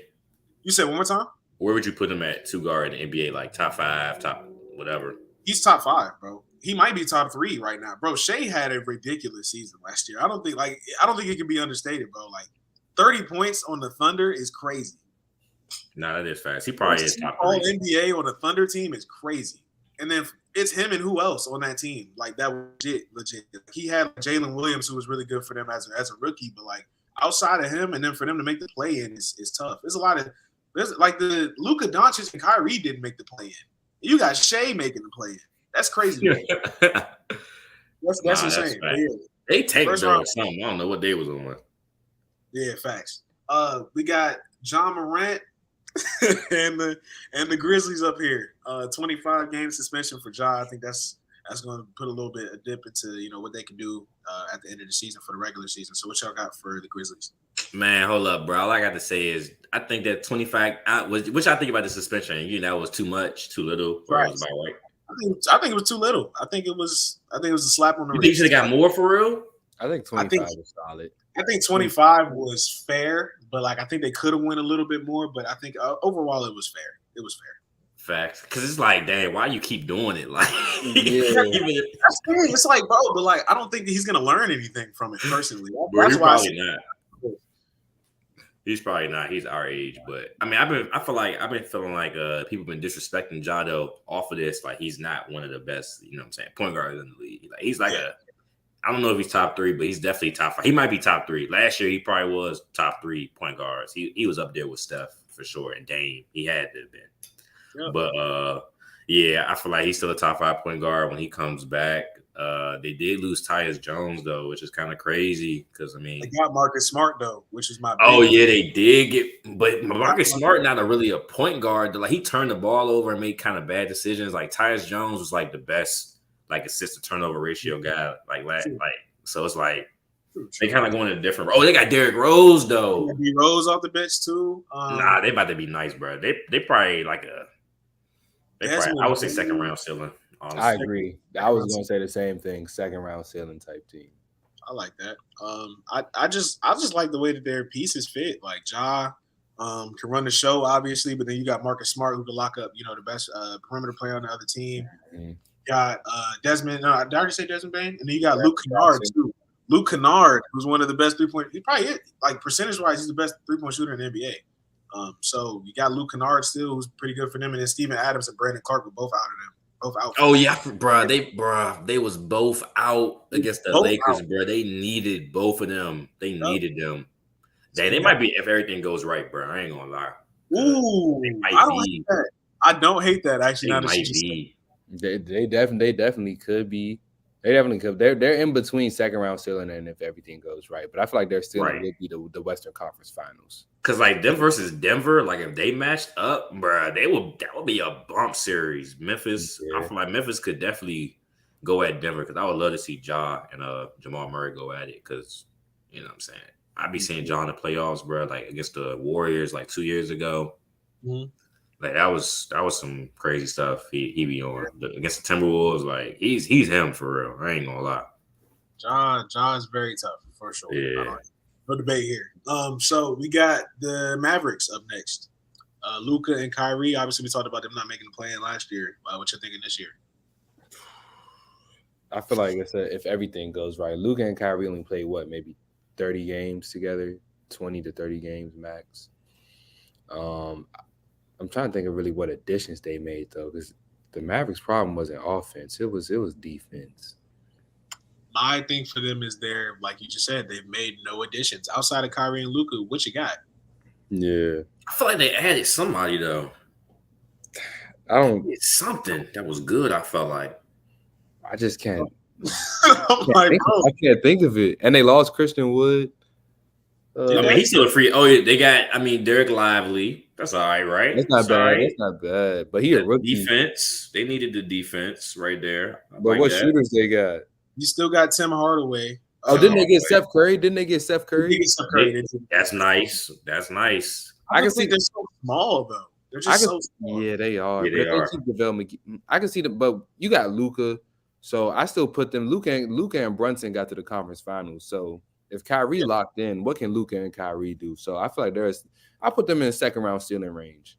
You said one more time? Where would you put him at 2 guard in the NBA? Like top 5, top whatever? He's top 5, bro. He might be top 3 right now, bro. Shea had a ridiculous season last year. I don't think it can be understated, bro. Like 30 points on the Thunder is crazy. Nah, that is fast. He probably is top 3. All NBA on a Thunder team is crazy. And then it's him and who else on that team? Like that was legit. He had Jalen Williams, who was really good for them as a rookie, but like outside of him, and then for them to make the play in is tough. There's like the Luka Doncic and Kyrie didn't make the play in. You got Shea making the play in. That's crazy. That's insane. Yeah. They take though something. I don't know what they was on. Yeah, facts. We got John Morant and the Grizzlies up here. 25 game suspension for Ja. I think that's going to put a dip into what they can do at the end of the season for the regular season. So what y'all got for the Grizzlies? Man, hold up, bro. All I got to say is I think that 25 which I think about the suspension. That was too much, too little. Right. Was about right. I think it was too little. I think it was a slap on the wrist. You think you should have got more for real? I think 25 was solid. I think 25 was fair, but like I think they could have went a little bit more. But I think overall it was fair. It was fair. Facts, because it's like, dang, why you keep doing it? Like, it's like, bro, but like I don't think that he's gonna learn anything from it personally. That's why not. He's probably not. He's our age, but I mean, I feel like I've been feeling like people been disrespecting Jado off of this. Like he's not one of the best, you know what I'm saying, point guards in the league. Like he's like I don't know if he's top 3, but he's definitely top 5. He might be top 3. Last year he probably was top 3 point guards. He was up there with Steph for sure, and Dame. He had to have been. Yeah. But yeah, I feel like he's still a top 5 point guard when he comes back. They did lose Tyus Jones though, which is kind of crazy because I mean they got Marcus Smart though, which is my they did get, but Marcus Smart not really a point guard. Like he turned the ball over and made kind of bad decisions. Like Tyus Jones was like the best like assist to turnover ratio guy. Like so it's like they kind of going in a different. Oh, they got Derrick Rose though. D Rose off the bench too. Nah, they about to be nice, bro. They probably I would say second round ceiling. Honestly. I agree. I was going to say the same thing. Second round ceiling type team. I like that. I just like the way that their pieces fit. Like Ja can run the show, obviously, but then you got Marcus Smart who can lock up, the best perimeter player on the other team. Mm-hmm. Got Desmond. No, did I already say Desmond Bain? And then you got Luke Kennard too. Luke Kennard, who's one of the best 3-point. He probably is, like percentage wise, he's the best 3-point shooter in the NBA. So you got Luke Kennard still, who's pretty good for them, and then Steven Adams and Brandon Clark were both out of them. Both out. Oh yeah, bro. They was both out against the Lakers, bro. They needed both of them. They needed them. They might be if everything goes right, bro. I ain't gonna lie. Ooh, I don't hate that. Actually, they might be. They definitely could be. They definitely could. They're in between second round ceiling and if everything goes right. But I feel like they're still going to be the Western Conference Finals. Because like them versus Denver, like if they matched up, bro, that would be a bump series. Memphis, I feel like Memphis could definitely go at Denver because I would love to see Ja and Jamal Murray go at it because you know what I'm saying. I'd be seeing Ja in the playoffs, bro, like against the Warriors like 2 years ago. Mm-hmm. Like that was some crazy stuff he be on against the Timberwolves. Like he's him for real. I ain't gonna lie. John's very tough for sure. Yeah. No debate here. So we got the Mavericks up next. Luka and Kyrie. Obviously, we talked about them not making the play-in last year. What you thinking this year? I feel like if everything goes right, Luka and Kyrie only play maybe 30 games together, 20 to 30 games max. I'm trying to think of really what additions they made though, because the Mavericks' problem wasn't offense; it was defense. My thing for them is like you just said, they've made no additions outside of Kyrie and Luka. What you got? Yeah, I feel like they added somebody though. It's something that was good. I felt like I just can't. I can't think of it. And they lost Christian Wood. He's still a free. Oh yeah, they got. Derek Lively. That's all right, right? That's not That's all bad. right. That's not bad. But he a The rookie. defense, they needed the defense right there. I But like what that. shooters they got? You still got Tim Hardaway. Oh, didn't they get Steph Curry? Didn't they get Steph He Curry? gets Steph Curry. That's nice. That's nice. I I can just think see. they're so small though. They're I just can. so small. Yeah, they are. Yeah, But they if they are. keep development, I can see them. But you got Luka, so I still put them. Luka and Brunson got to the conference finals. So if Kyrie locked in, what can Luka and Kyrie do? So I feel like I put them in the second round ceiling range.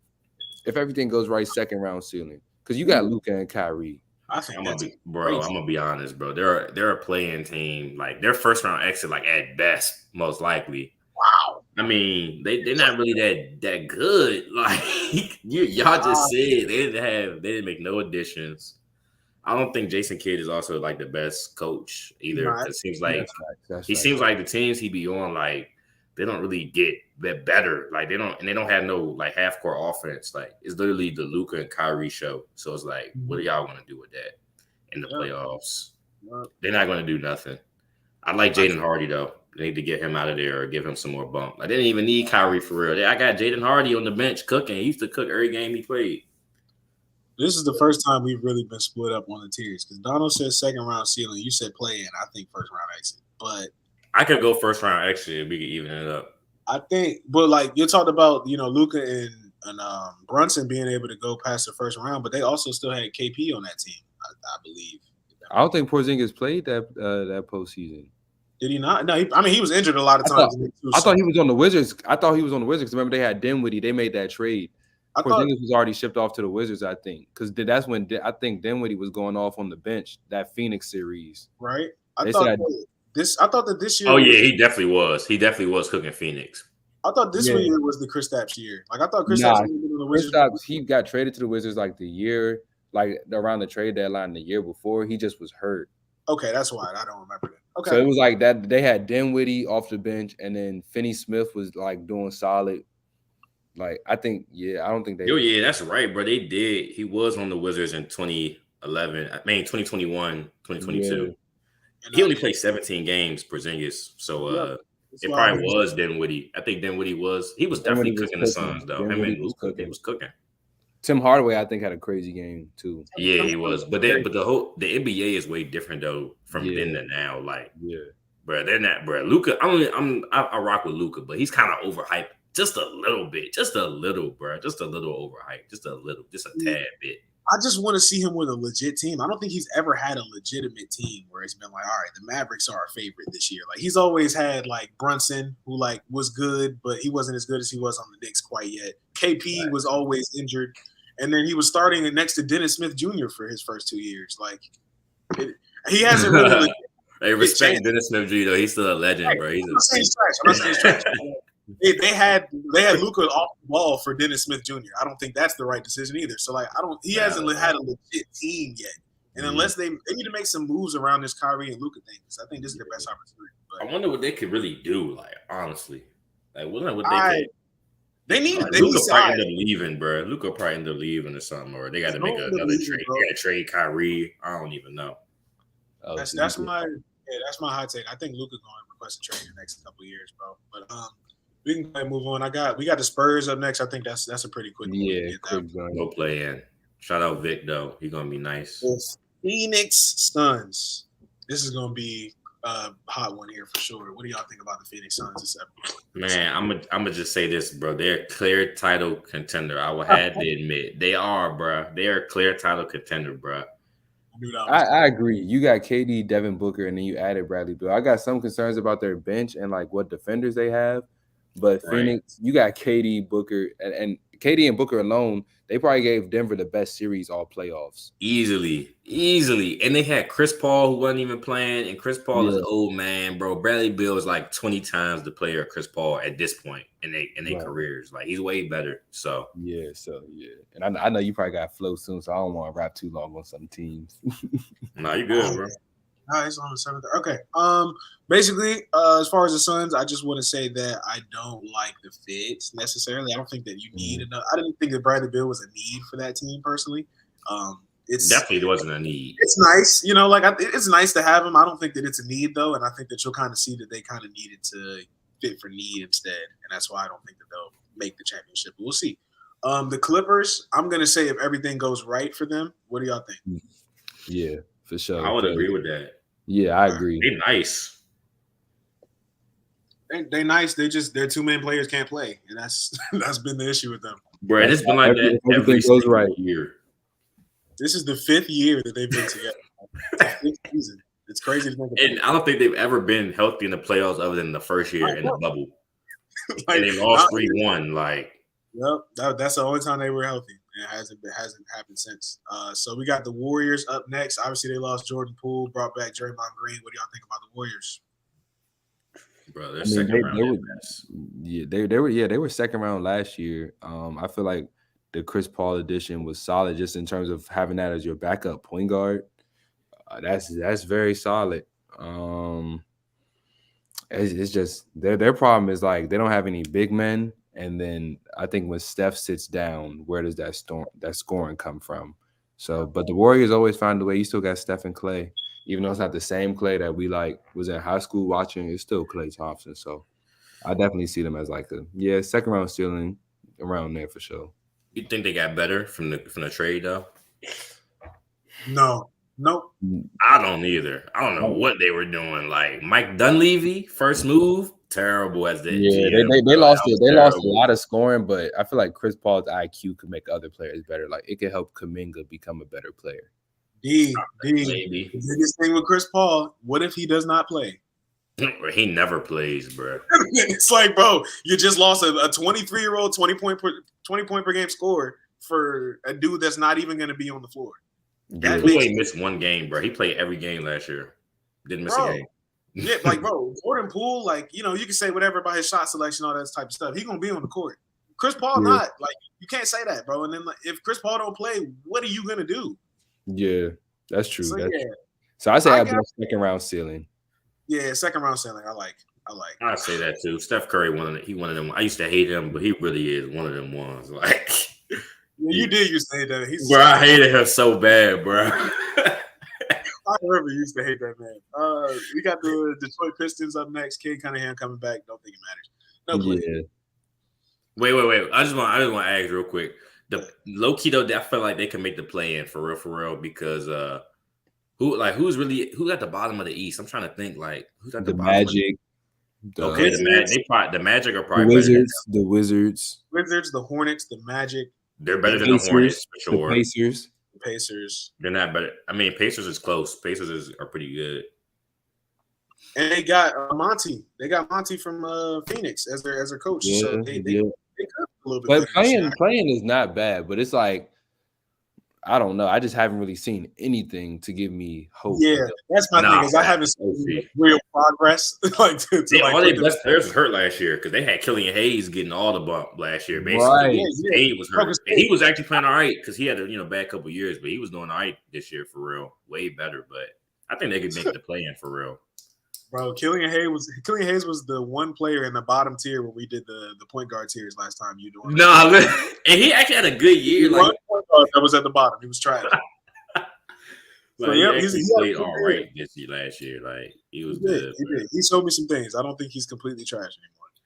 If everything goes right, second round ceiling. Because you got Luka and Kyrie. I think I'm that's gonna be honest, bro. They're a playing team. Like their first round exit, like at best, most likely. wow. I mean, they're not really that good. Like y'all just said, they didn't make no additions. I don't think Jason Kidd is also like the best coach either. Right. Because it seems like That's he right. seems like the teams he be on, like they don't really get that better. Like they don't have no like half court offense. Like it's literally the Luka and Kyrie show. So it's like, what do y'all want to do with that in the playoffs? They're not going to do nothing. I like Jaden Hardy though. They need to get him out of there or give him some more bump. Like they didn't even need Kyrie for real. I got Jaden Hardy on the bench cooking. He used to cook every game he played. This is the first time we've really been split up on the tiers because Donald said second round ceiling. You said play in. I think first round exit. But I could go first round exit if we could even it up. I think, but like you talked about, Luka and Brunson being able to go past the first round, but they also still had KP on that team, I believe. I don't think Porzingis played that postseason. Did he not? No, he was injured a lot of times. I thought he was on the Wizards. I thought he was on the Wizards. Remember, they had Dinwiddie. They made that trade. Porzingis was already shipped off to the Wizards, I think, because that's when I think Dinwiddie was going off on the bench that Phoenix series. Right. I thought that this year. Oh yeah, he definitely was. He definitely was cooking Phoenix. I thought this year was the Kristaps year. Like I thought Kristaps was on the Wizards. Kristaps, he got traded to the Wizards like the year, like around the trade deadline the year before. He just was hurt. Okay, that's why I don't remember that. Okay. So it was like that. They had Dinwiddie off the bench, and then Finney Smith was like doing solid. Like I think, I don't think they. Oh yeah, that's right, bro. They did. He was on the Wizards in 2011. I mean 2021, 2022. Yeah. He only played 17 games, Porzingis. So it probably was Dinwiddie. I think Dinwiddie was. He was definitely cooking the Suns though. Him and Luka, he was cooking. Tim Hardaway, I think, had a crazy game too. Yeah, he was. But the NBA is way different though from then to now. Like, bro, they're not, bro. Luka, I rock with Luka, but he's kind of overhyped just a little bit, just a little, bro, just a little overhyped, just a tad bit. I just want to see him with a legit team. I don't think he's ever had a legitimate team where it's been like, all right, the Mavericks are our favorite this year. Like he's always had like Brunson, who like was good, but he wasn't as good as he was on the Knicks quite yet. KP was always injured, and then he was starting next to Dennis Smith Jr. for his first 2 years. Like he hasn't really. Hey, respect Dennis Smith Jr. though. He's still a legend, bro. I'm not saying he's trash. They had Luka off the ball for Dennis Smith Jr. I don't think that's the right decision either. So like he hasn't had a legit team yet. And unless they need to make some moves around this Kyrie and Luka thing, because I think this is their best opportunity. But I wonder what they could really do. Like honestly, like what they could. They need. Luka probably end up leaving, bro. Luka probably end up leaving or something, or they got to make another trade. They got to trade Kyrie. I don't even know. That's my hot take. I think Luka going to request a trade in the next couple of years, bro. But we can go ahead and move on. We got the Spurs up next. I think that's a pretty quick one. Yeah, go play in. Shout out Vic though. He's gonna be nice. The Phoenix Suns. This is gonna be a hot one here for sure. What do y'all think about the Phoenix Suns this episode? Man, I'm gonna just say this, bro. They're a clear title contender. I will have to admit they are, bro. They are a clear title contender, bro. I agree. You got KD, Devin Booker, and then you added Bradley Beal. I got some concerns about their bench and like what defenders they have. But Phoenix, you got KD, Booker, and KD and Booker alone, they probably gave Denver the best series all playoffs. Easily. And they had Chris Paul who wasn't even playing, and Chris Paul is an old man, bro. Bradley Beal is like 20 times the player of Chris Paul at this point in their careers. Like he's way better. So and I know you probably got flow soon, so I don't want to wrap too long on some teams. No, you good, bro. Nice on the 7th. Okay. Basically, as far as the Suns, I just want to say that I don't like the fit necessarily. I don't think that you need enough. I didn't think that Bradley Beal was a need for that team personally. It's definitely wasn't a need. It's nice, it's nice to have him. I don't think that it's a need though, and I think that you'll kind of see that they kind of needed to fit for need instead, and that's why I don't think that they'll make the championship. But we'll see. The Clippers, I'm gonna say if everything goes right for them, what do y'all think? Yeah, for sure. I would agree with that. Yeah, I agree. They nice. They nice. Their two main players can't play, and that's been the issue with them. Bro, it's been like that every goes right. year. This is the 5th year that they've been together. It's 5th season. It's crazy to think about. And I don't think they've ever been healthy in the playoffs other than the first year in the bubble. Like, and they lost 3-1. Like, yep, that's the only time they were healthy. And it hasn't happened since. So we got the Warriors up next. Obviously, they lost Jordan Poole, brought back Draymond Green. What do y'all think about the Warriors? Bro, they're second round. They were second round last year. I feel like the Chris Paul addition was solid just in terms of having that as your backup point guard. That's very solid. It's just their problem is like they don't have any big men, and then I think when Steph sits down, where does that scoring come from? So, but the Warriors always find a way. You still got Steph and Clay, even though it's not the same Clay that we was in high school watching. It's still Klay Thompson. So, I definitely see them as like second round ceiling around there for sure. You think they got better from the trade though? No. Nope. I don't either. I don't know what they were doing. Like Mike Dunleavy, first move, terrible as the GM, they lost it. They lost a lot of scoring, but I feel like Chris Paul's IQ could make other players better. Like it could help Kuminga become a better player. The biggest thing with Chris Paul, what if he does not play? He never plays, bro. It's like, bro, you just lost a 23-year-old 20 point per game scorer for a dude that's not even going to be on the floor. That Poole missed one game, bro. He played every game last year. Didn't miss a game. Yeah, like, bro, Jordan Poole, like, you can say whatever about his shot selection, all that type of stuff. He's going to be on the court. Chris Paul not. Like, you can't say that, bro. And then like, if Chris Paul don't play, what are you going to do? Yeah, that's true. So, So I say I have second round ceiling. Yeah, second round ceiling. I like. I say that too. Steph Curry, one of them. I used to hate him, but he really is one of them ones. Like, you did used to hate that. Bro, I hated him so bad, bro. I remember you used to hate that man. We got the Detroit Pistons up next. Cade Cunningham coming back. Don't think it matters. No play. Wait. I just want to ask real quick. The low key though, I feel like they can make the play in for real because who's at the bottom of the East? I'm trying to think like who's at the bottom Magic. The Magic are probably the Wizards, the Hornets, the Magic. They're better than the Hornets for sure. The Pacers. They're not better. I mean, Pacers is close. Pacers are pretty good. And they got Monty. They got Monty from Phoenix as their coach. Yeah, so they could a little bit. But playing is not bad, but it's like I don't know. I just haven't really seen anything to give me hope. Yeah, that's my thing. Is I haven't seen real progress. All their best players was hurt last year because they had Killian Hayes getting all the bump last year. Basically, right. Hayes was hurt. And he was actually playing all right because he had a bad couple years, but he was doing all right this year for real, way better. But I think they could make the play in for real. Bro, Killian Hayes was the one player in the bottom tier when we did the point guard tiers last time. You doing? No, and he actually had a good year. One point guard that was at the bottom. He was trash. So he played all right last year. Like he was good. He did. He showed me some things. I don't think he's completely trash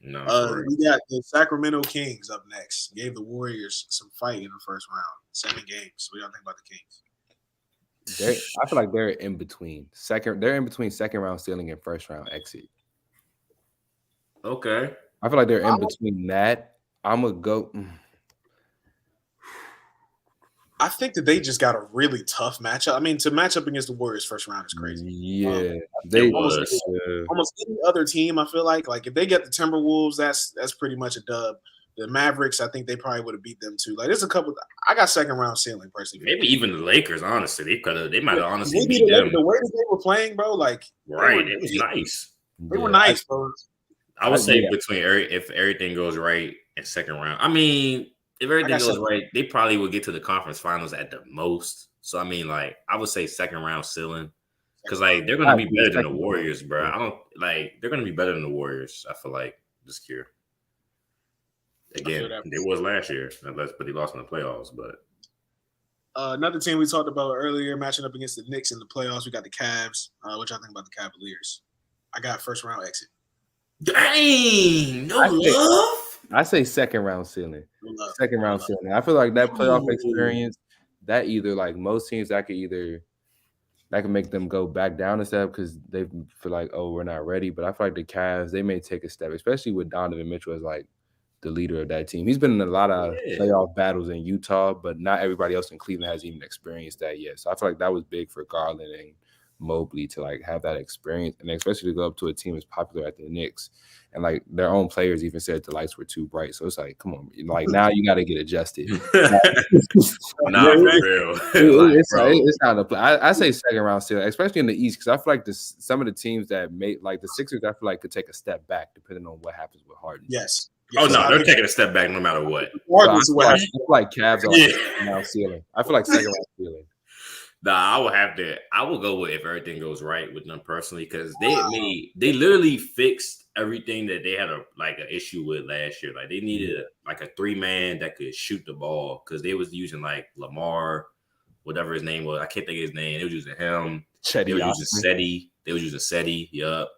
anymore. No. We got the Sacramento Kings up next. Gave the Warriors some fight in the first round. 7 games. What do y'all think about the Kings? I feel like they're in between second round ceiling and first round exit. Okay. I feel like they're in between that. I'm gonna go. I think that they just got a really tough matchup. I mean, to match up against the Warriors first round is crazy. Yeah, almost any other team. I feel like if they get the Timberwolves, that's pretty much a dub. The Mavericks, I think they probably would have beat them too. Like there's a couple. I got second round ceiling personally. Maybe even the Lakers. Honestly, they might have honestly beat them. The way that they were playing, bro, like it was nice. They were nice, bro. I would say if everything goes right in second round. I mean, if everything goes right, they probably would get to the conference finals at the most. So I mean, like I would say second round ceiling because like they're gonna be better than the Warriors, bro. They're gonna be better than the Warriors. I feel like this year. Again, it was last year, but he lost in the playoffs. But another team we talked about earlier, matching up against the Knicks in the playoffs, we got the Cavs. What y'all think about the Cavaliers? I got first round exit. Dang, no love. I say second round ceiling. Second I round love ceiling. I feel like that playoff Ooh. experience, that either like most teams that can make them go back down a step because they feel like, oh, we're not ready. But I feel like the Cavs, they may take a step, especially with Donovan Mitchell as like the leader of that team. He's been in a lot of playoff battles in Utah, but not everybody else in Cleveland has even experienced that yet. So I feel like that was big for Garland and Mobley to like have that experience, and especially to go up to a team as popular at the Knicks. And like their own players even said the lights were too bright. So it's like, come on, like now you got to get adjusted. Nah, for real. It's not a play. I say second round still, especially in the East, because I feel like some of the teams that made like the Sixers, I feel like could take a step back depending on what happens with Harden. Yes. Oh no, they're taking a step back no matter what. So I feel like Cavs are like second round ceiling. I feel like second round ceiling. Nah, I will go with if everything goes right with them personally, because they literally fixed everything that they had an issue with last year. Like they needed a 3-man that could shoot the ball, because they was using like Lamar, whatever his name was. I can't think of his name. They was using him. They were using Seti. They was using Seti. Yup.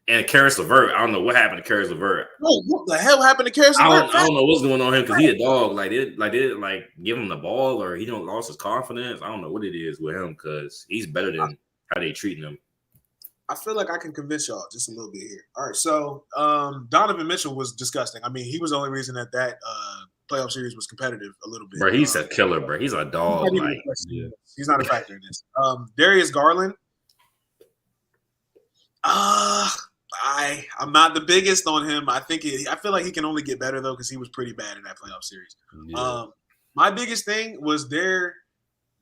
And Karis LeVert. I don't know what happened to Karis LeVert. Oh, what the hell happened to Karis LeVert? I don't know what's going on with him, because he a dog. Like they didn't like give him the ball, or he don't lost his confidence. I don't know what it is with him, because he's better than how they treating him. I feel like I can convince y'all just a little bit here. All right, so Donovan Mitchell was disgusting. I mean, he was the only reason that playoff series was competitive a little bit. Bro, he's a killer, bro. He's a dog. He's not a factor in this. Darius Garland. I'm not the biggest on him. I feel like he can only get better though, because he was pretty bad in that playoff series. Yeah. My biggest thing was their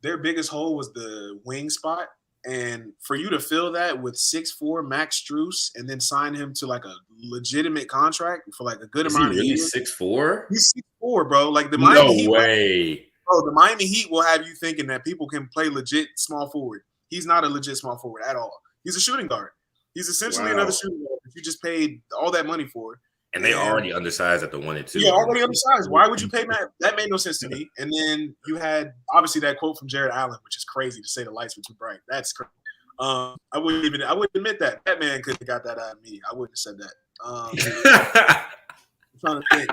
biggest hole was the wing spot, and for you to fill that with 6'4" Max Strus and then sign him to like a legitimate contract for like a good amount of years. 6'4"? He's 6'4", bro. Like the Miami Heat. No way. Bro, the Miami Heat will have you thinking that people can play legit small forward. He's not a legit small forward at all. He's a shooting guard. He's essentially another shooting guard that you just paid all that money for. And they already undersized at the 1 and 2. Yeah, already undersized. Why would you pay that? That made no sense to me. And then you had obviously that quote from Jared Allen, which is crazy to say the lights were too bright. That's crazy. I wouldn't admit that. That man could have got that out of me. I wouldn't have said that. I'm trying to think.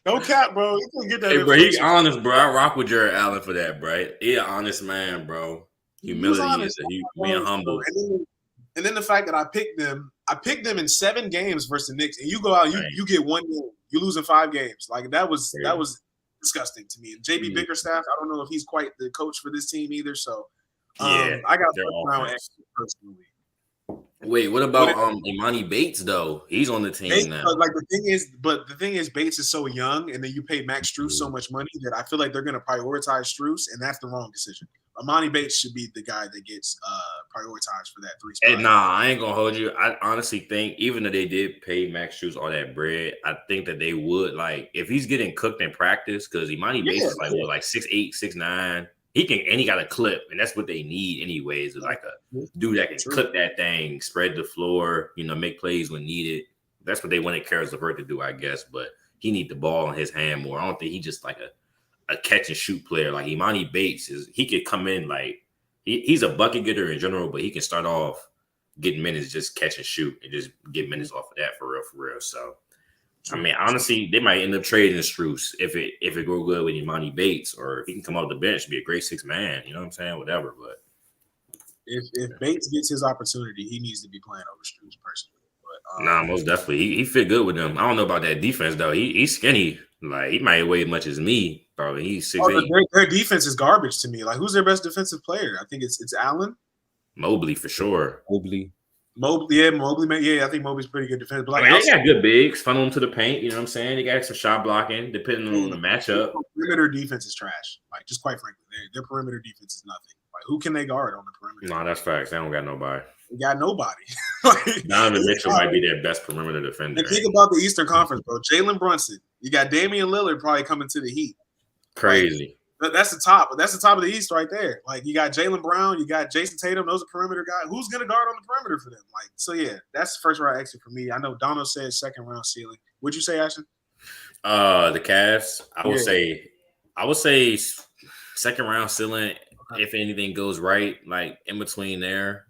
No cap, bro. You can get that. Hey, bro, he's honest, bro. I rock with Jared Allen for that, bro. He's an honest man, bro. Humility is being humble. And then the fact that I picked them in 7 games versus the Knicks, and you go out, you get 1 game, you lose in 5 games. Like that was disgusting to me. And JB Bickerstaff, I don't know if he's quite the coach for this team either. So I got first round personally. Wait, what about Imani Bates though? He's on the team now. Like the thing is, Bates is so young, and then you pay Max Strus so much money that I feel like they're going to prioritize Strus, and that's the wrong decision. Imani Bates should be the guy that gets prioritized for that 3 spot. Hey, nah, I ain't gonna hold you. I honestly think even though they did pay Max Strus all that bread, I think that they would like if he's getting cooked in practice, because Imani Bates is like 6'8", 6'9". He got a clip, and that's what they need anyways. Is like a dude that can cook that thing, spread the floor, make plays when needed. That's what they wanted Karis LeVert to do, I guess. But he need the ball in his hand more. I don't think he just like a catch and shoot player. Like Imani Bates he could come in like he's a bucket getter in general, but he can start off getting minutes, just catch and shoot, and just get minutes off of that for real. So. I mean, honestly, they might end up trading Strus if it go good with Imani Bates, or if he can come off the bench, be a great 6-man. You know what I'm saying? Whatever. But if Bates gets his opportunity, he needs to be playing over Strus personally. But nah, most definitely, he fit good with them. I don't know about that defense though. He's skinny. Like he might weigh as much as me. Probably he's 6'8". Their defense is garbage to me. Like who's their best defensive player? I think it's Allen. Mobley for sure. Mobley, man. Yeah, I think Mobley's pretty good defense. But like, they got good bigs, funnel them to the paint. You know what I'm saying? They got extra shot blocking, depending on the matchup. Perimeter defense is trash. Like, just quite frankly, their perimeter defense is nothing. Like, who can they guard on the perimeter? No, that's facts. They don't got nobody. They got nobody. Like, Donovan Mitchell might be their best perimeter defender. And think about the Eastern Conference, bro. Jalen Brunson. You got Damian Lillard probably coming to the Heat. Crazy. Like, that's the top. That's the top of the East right there. Like you got Jaylen Brown, you got Jason Tatum. Those are perimeter guys. Who's gonna guard on the perimeter for them? Like so, yeah. That's the first round exit for me. I know Dono said second round ceiling. What'd you say, Ashton? The Cavs. I would say second round ceiling. Okay. If anything goes right, like in between there,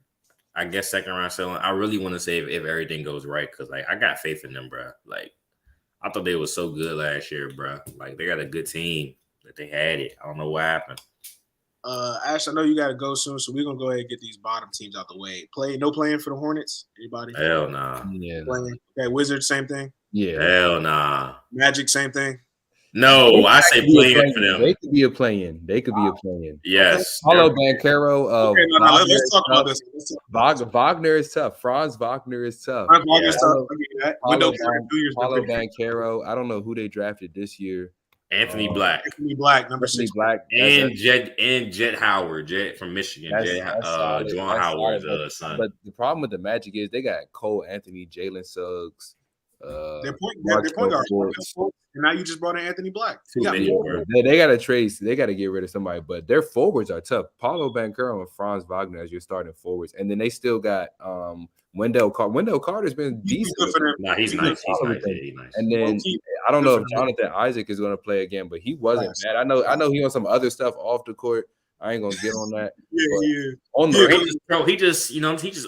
I guess second round selling. I really want to say if everything goes right, because like I got faith in them, bro. Like I thought they was so good last year, bro. Like they got a good team, but they had it. I don't know what happened. Ash, I know you got to go soon, so we're gonna go ahead and get these bottom teams out the way. No playing for the Hornets. Anybody? Hell nah. Yeah. Playing? Okay, Wizards, same thing. Yeah. Hell nah. Magic, same thing. No, I say playing for them. They could be a play-in. They could be a play-in. Yes. Paulo Banchero. Okay, let's talk about this. Wagner is tough. Franz Wagner is tough. Wagner's tough. I get that. Paulo Banchero. I don't know who they drafted this year. Anthony Black. Anthony Black, number 6. Black. And Jet Howard. Jet from Michigan. Juwan Howard's son. But the problem with the Magic is they got Cole Anthony, Jalen Suggs. Their point guard. And now you just brought in Anthony Black. They got to trade. They got to get rid of somebody. But their forwards are tough. Paulo Banchero and Franz Wagner as your starting forwards, and then they still got Wendell Carter. Wendell Carter's been decent. Nah, he's nice. He's nice. And then I don't know if Jonathan Isaac is going to play again, but he wasn't bad. I know he on some other stuff off the court. I ain't gonna get on that. He just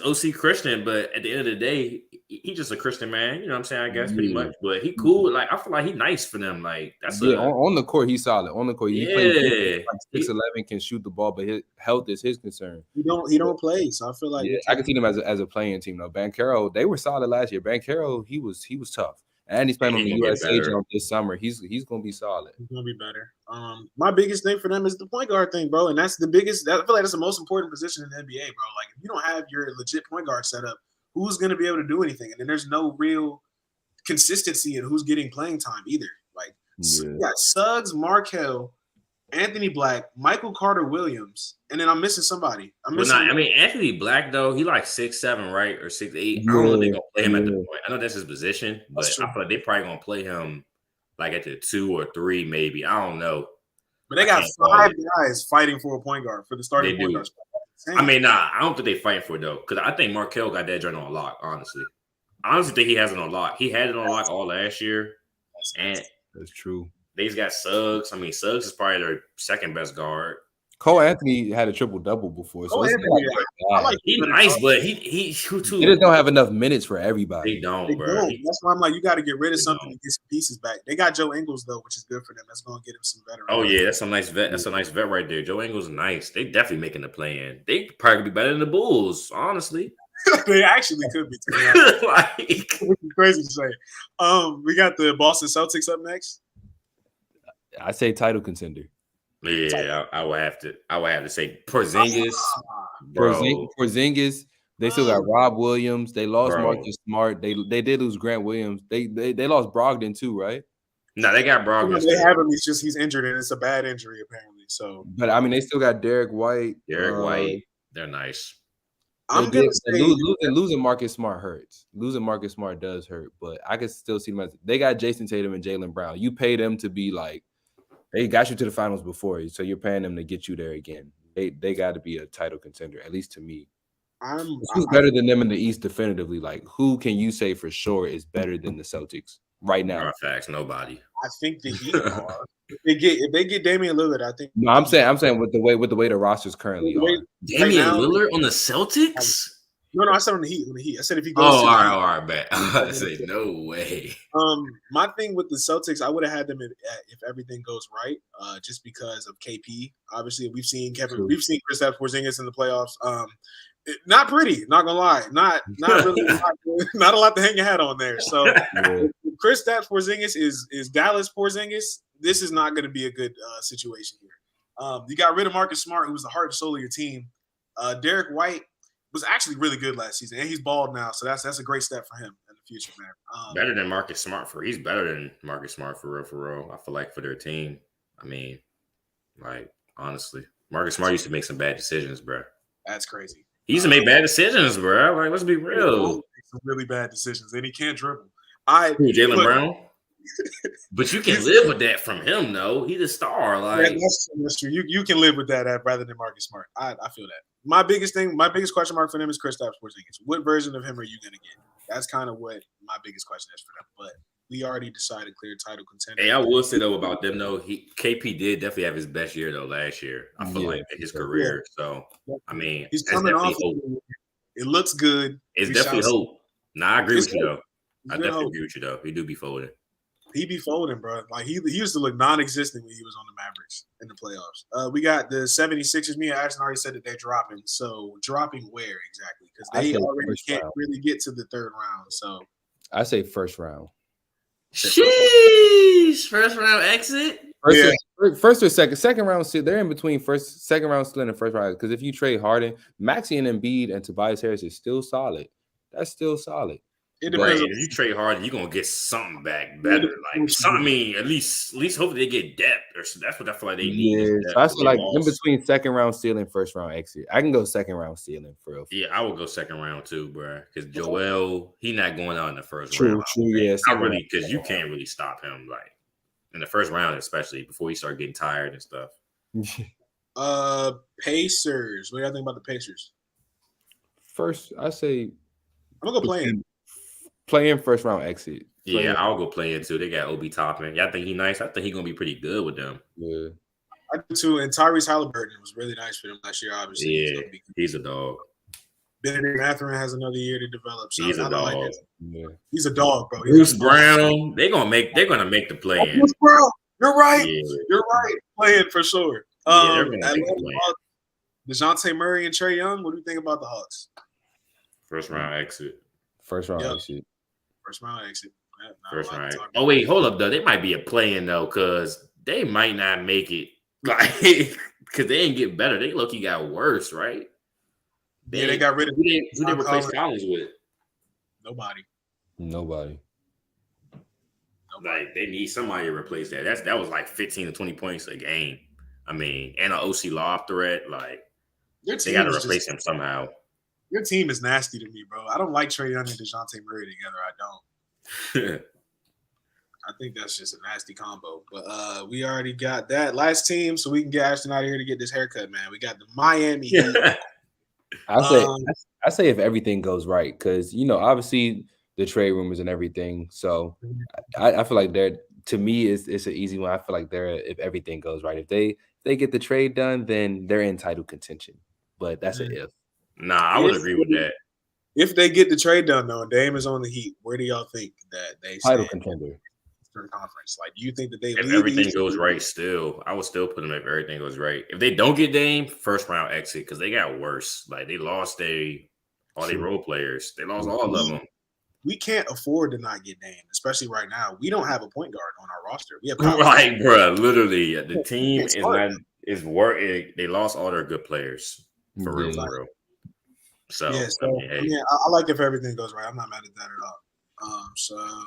OC Christian, but at the end of the day, he just a Christian man. You know what I'm saying? I guess pretty much. But he cool. Like I feel like he nice for them. Like that's on the court, he's solid. On the court, he plays like 6'11", can shoot the ball, but his health is his concern. He don't play, so I feel like I can see them as a playing team though. Banchero, they were solid last year. Banchero, he was tough. And he's playing on the USA jump this summer. He's gonna be solid. He's gonna be better. My biggest thing for them is the point guard thing, bro. And that's the biggest. I feel like that's the most important position in the NBA, bro. Like if you don't have your legit point guard set up, who's gonna be able to do anything? And then there's no real consistency in who's getting playing time either. Like you got Suggs, Markelle, Anthony Black, Michael Carter Williams, and then I'm missing somebody. Anthony Black though, he like 6'7", right, or 6'8". I don't know if they're gonna play him at the point. I know that's his position, but I feel like they probably gonna play him like at the 2 or 3, maybe. I don't know. But they got 5 guys fighting for a point guard for the starting point guard. I don't think they fighting for it though, because I think Markelle got that joint on lock. Honestly, I honestly think he has it on lock. He had it on lock all last year, and that's true. They've got Suggs. I mean, Suggs is probably their second best guard. Cole Anthony had a triple-double before. So he's nice, but he too. They just don't have enough minutes for everybody. They don't, bro. That's why I'm like, you got to get rid of something to get some pieces back. They got Joe Ingles though, which is good for them. That's going to get him some veterans. Oh yeah, that's a nice vet. That's a nice vet right there. Joe Ingles is nice. They definitely making the play in. They probably could be better than the Bulls, honestly. They actually could be. Which is crazy to say. We got the Boston Celtics up next. I say title contender. Yeah, I would have to say Porzingis. Porzingis. They still got Rob Williams. They lost Marcus Smart. They did lose Grant Williams. They lost Brogdon too, right? No, they got Brogdon. They have him. He's injured, and it's a bad injury apparently. So, but I mean, they still got Derek White. They're nice. I'm gonna say losing Marcus Smart hurts. Losing Marcus Smart does hurt, but I can still see them as they got Jason Tatum and Jaylen Brown. You pay them to be like. They got you to the finals before, so you're paying them to get you there again. They got to be a title contender, at least to me. Who's better than them in the East definitively? Like, who can you say for sure is better than the Celtics right now? Facts, nobody. I think the Heat are. If they get Damian Lillard, I think. No, I'm saying with the way the rosters currently are. Damian Lillard on the Celtics? No, I said on the Heat. I said if he goes. Oh, all right, bet. I say no way. My thing with the Celtics, I would have had them if everything goes right, just because of KP. Obviously, we've seen Kristaps Porzingis in the playoffs. Not pretty, not gonna lie, not really, not a lot to hang your hat on there. So, Kristaps Porzingis is Dallas Porzingis. This is not going to be a good situation here. You got rid of Marcus Smart, who was the heart and soul of your team. Derek White was actually really good last season, and he's bald now, so that's a great step for him in the future, man. Better than Marcus Smart he's better than Marcus Smart for real. I feel like for their team. I mean, like honestly, Marcus Smart used to make some bad decisions, bro. That's crazy. He used to make bad decisions, bro. Like let's be real. Some really bad decisions, and he can't dribble. Jaylen Brown. But you can live with that from him, though. He's a star. Like that's true. You can live with that rather than Marcus Smart. I feel that. My biggest question mark for them is Kristaps Porzingis. What version of him are you going to get? That's kind of what my biggest question is for them. But we already decided clear title contender. Hey, I will say though about them though, KP did definitely have his best year though last year. I feel like in his career. So I mean, he's coming off. It looks good. It's We definitely shall see. hope. Nah, I agree It's with you good. though. It's I good definitely hope. agree with you though. He do be folding. He be folding, bro. Like he used to look non-existent when he was on the Mavericks in the playoffs. We got the 76ers. Me and Ashton already said that they're dropping. So dropping where exactly? Because they already can't really get to the third round. So I say first round. Sheesh! First round exit. First or second. Second round still. They're in between second round still in the first round. Because if you trade Harden, Maxey and Embiid and Tobias Harris is still solid. That's still solid. It depends. If you trade Harden, you're gonna get something back better. Like something. I mean, at least hopefully they get depth. Or so that's what I feel like they need. Yeah, so I feel like in between second round stealing, first round exit. I can go second round stealing for real. Yeah, I would go second round too, bro. Because Joel, he not going out in the first round. True. Yeah, not really, because you can't really stop him. Like in the first round, especially before he start getting tired and stuff. Pacers. What do you think about the Pacers? First, I say I'm gonna go play in first round exit. Yeah, I'll go play in too. They got Obi Toppin. Y'all think he nice? I think he's gonna be pretty good with them. Yeah, I do too. And Tyrese Halliburton was really nice for them last year. Obviously, yeah, he's a dog. Benedict Mathurin has another year to develop. So he's a dog. Yeah. He's a dog, bro. Bruce Brown. They're gonna make the play in. Bruce Brown. You're right. Yeah. You're right. Playing for sure. Yeah, they're gonna make the play. DeJounte Murray and Trae Young. What do you think about the Hawks? First round exit. First round exit. First round exit. First round. Oh wait, hold up though. They might be a play-in though, because they might not make it. Like, because they ain't get better. They look, got worse, right? They got rid of. Who they replaced Collins with? Nobody. Like they need somebody to replace that. That was like 15 to 20 points a game. I mean, and an OC lob threat. Like they got to replace him somehow. Your team is nasty to me, bro. I don't like Trae Young and DeJounte Murray together. I don't. I think that's just a nasty combo. But we already got that last team, so we can get Ashton out of here to get this haircut, man. We got the Miami Heat. I say if everything goes right, because obviously the trade rumors and everything. So I feel like to me it's an easy one. I feel like if everything goes right, if they get the trade done, then they're in title contention. But that's an if. Nah, I would agree with that. If they get the trade done though, and Dame is on the Heat, where do y'all think that they title contender? Conference. Like, do you think that they if everything goes right still, I would still put them if everything goes right. If they don't get Dame, first round exit, because they got worse. Like they lost all their role players. They lost all of them. We can't afford to not get Dame, especially right now. We don't have a point guard on our roster. We have right, bro. Literally, the team is working. They lost all their good players for real. So yeah, I like if everything goes right. I'm not mad at that at all.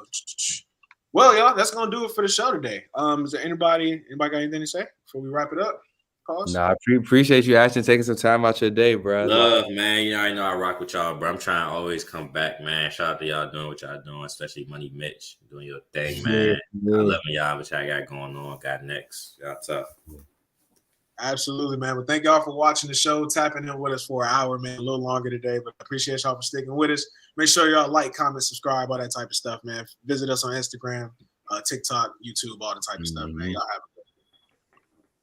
Well, y'all, that's gonna do it for the show today. Is there anybody got anything to say before we wrap it up? Pause. Nah, I appreciate you, Ashton, taking some time out your day, bro. Love, man. I know I rock with y'all, bro. I'm trying to always come back, man. Shout out to y'all doing what y'all doing, especially Money Mitch doing your thing, man. I love y'all, what y'all got going on. Got next. Y'all tough. Absolutely, man. Well, thank y'all for watching the show, tapping in with us for an hour, man. A little longer today, but I appreciate y'all for sticking with us. Make sure y'all like, comment, subscribe, all that type of stuff, man. Visit us on Instagram, TikTok, YouTube, all the type of stuff, man. Y'all have a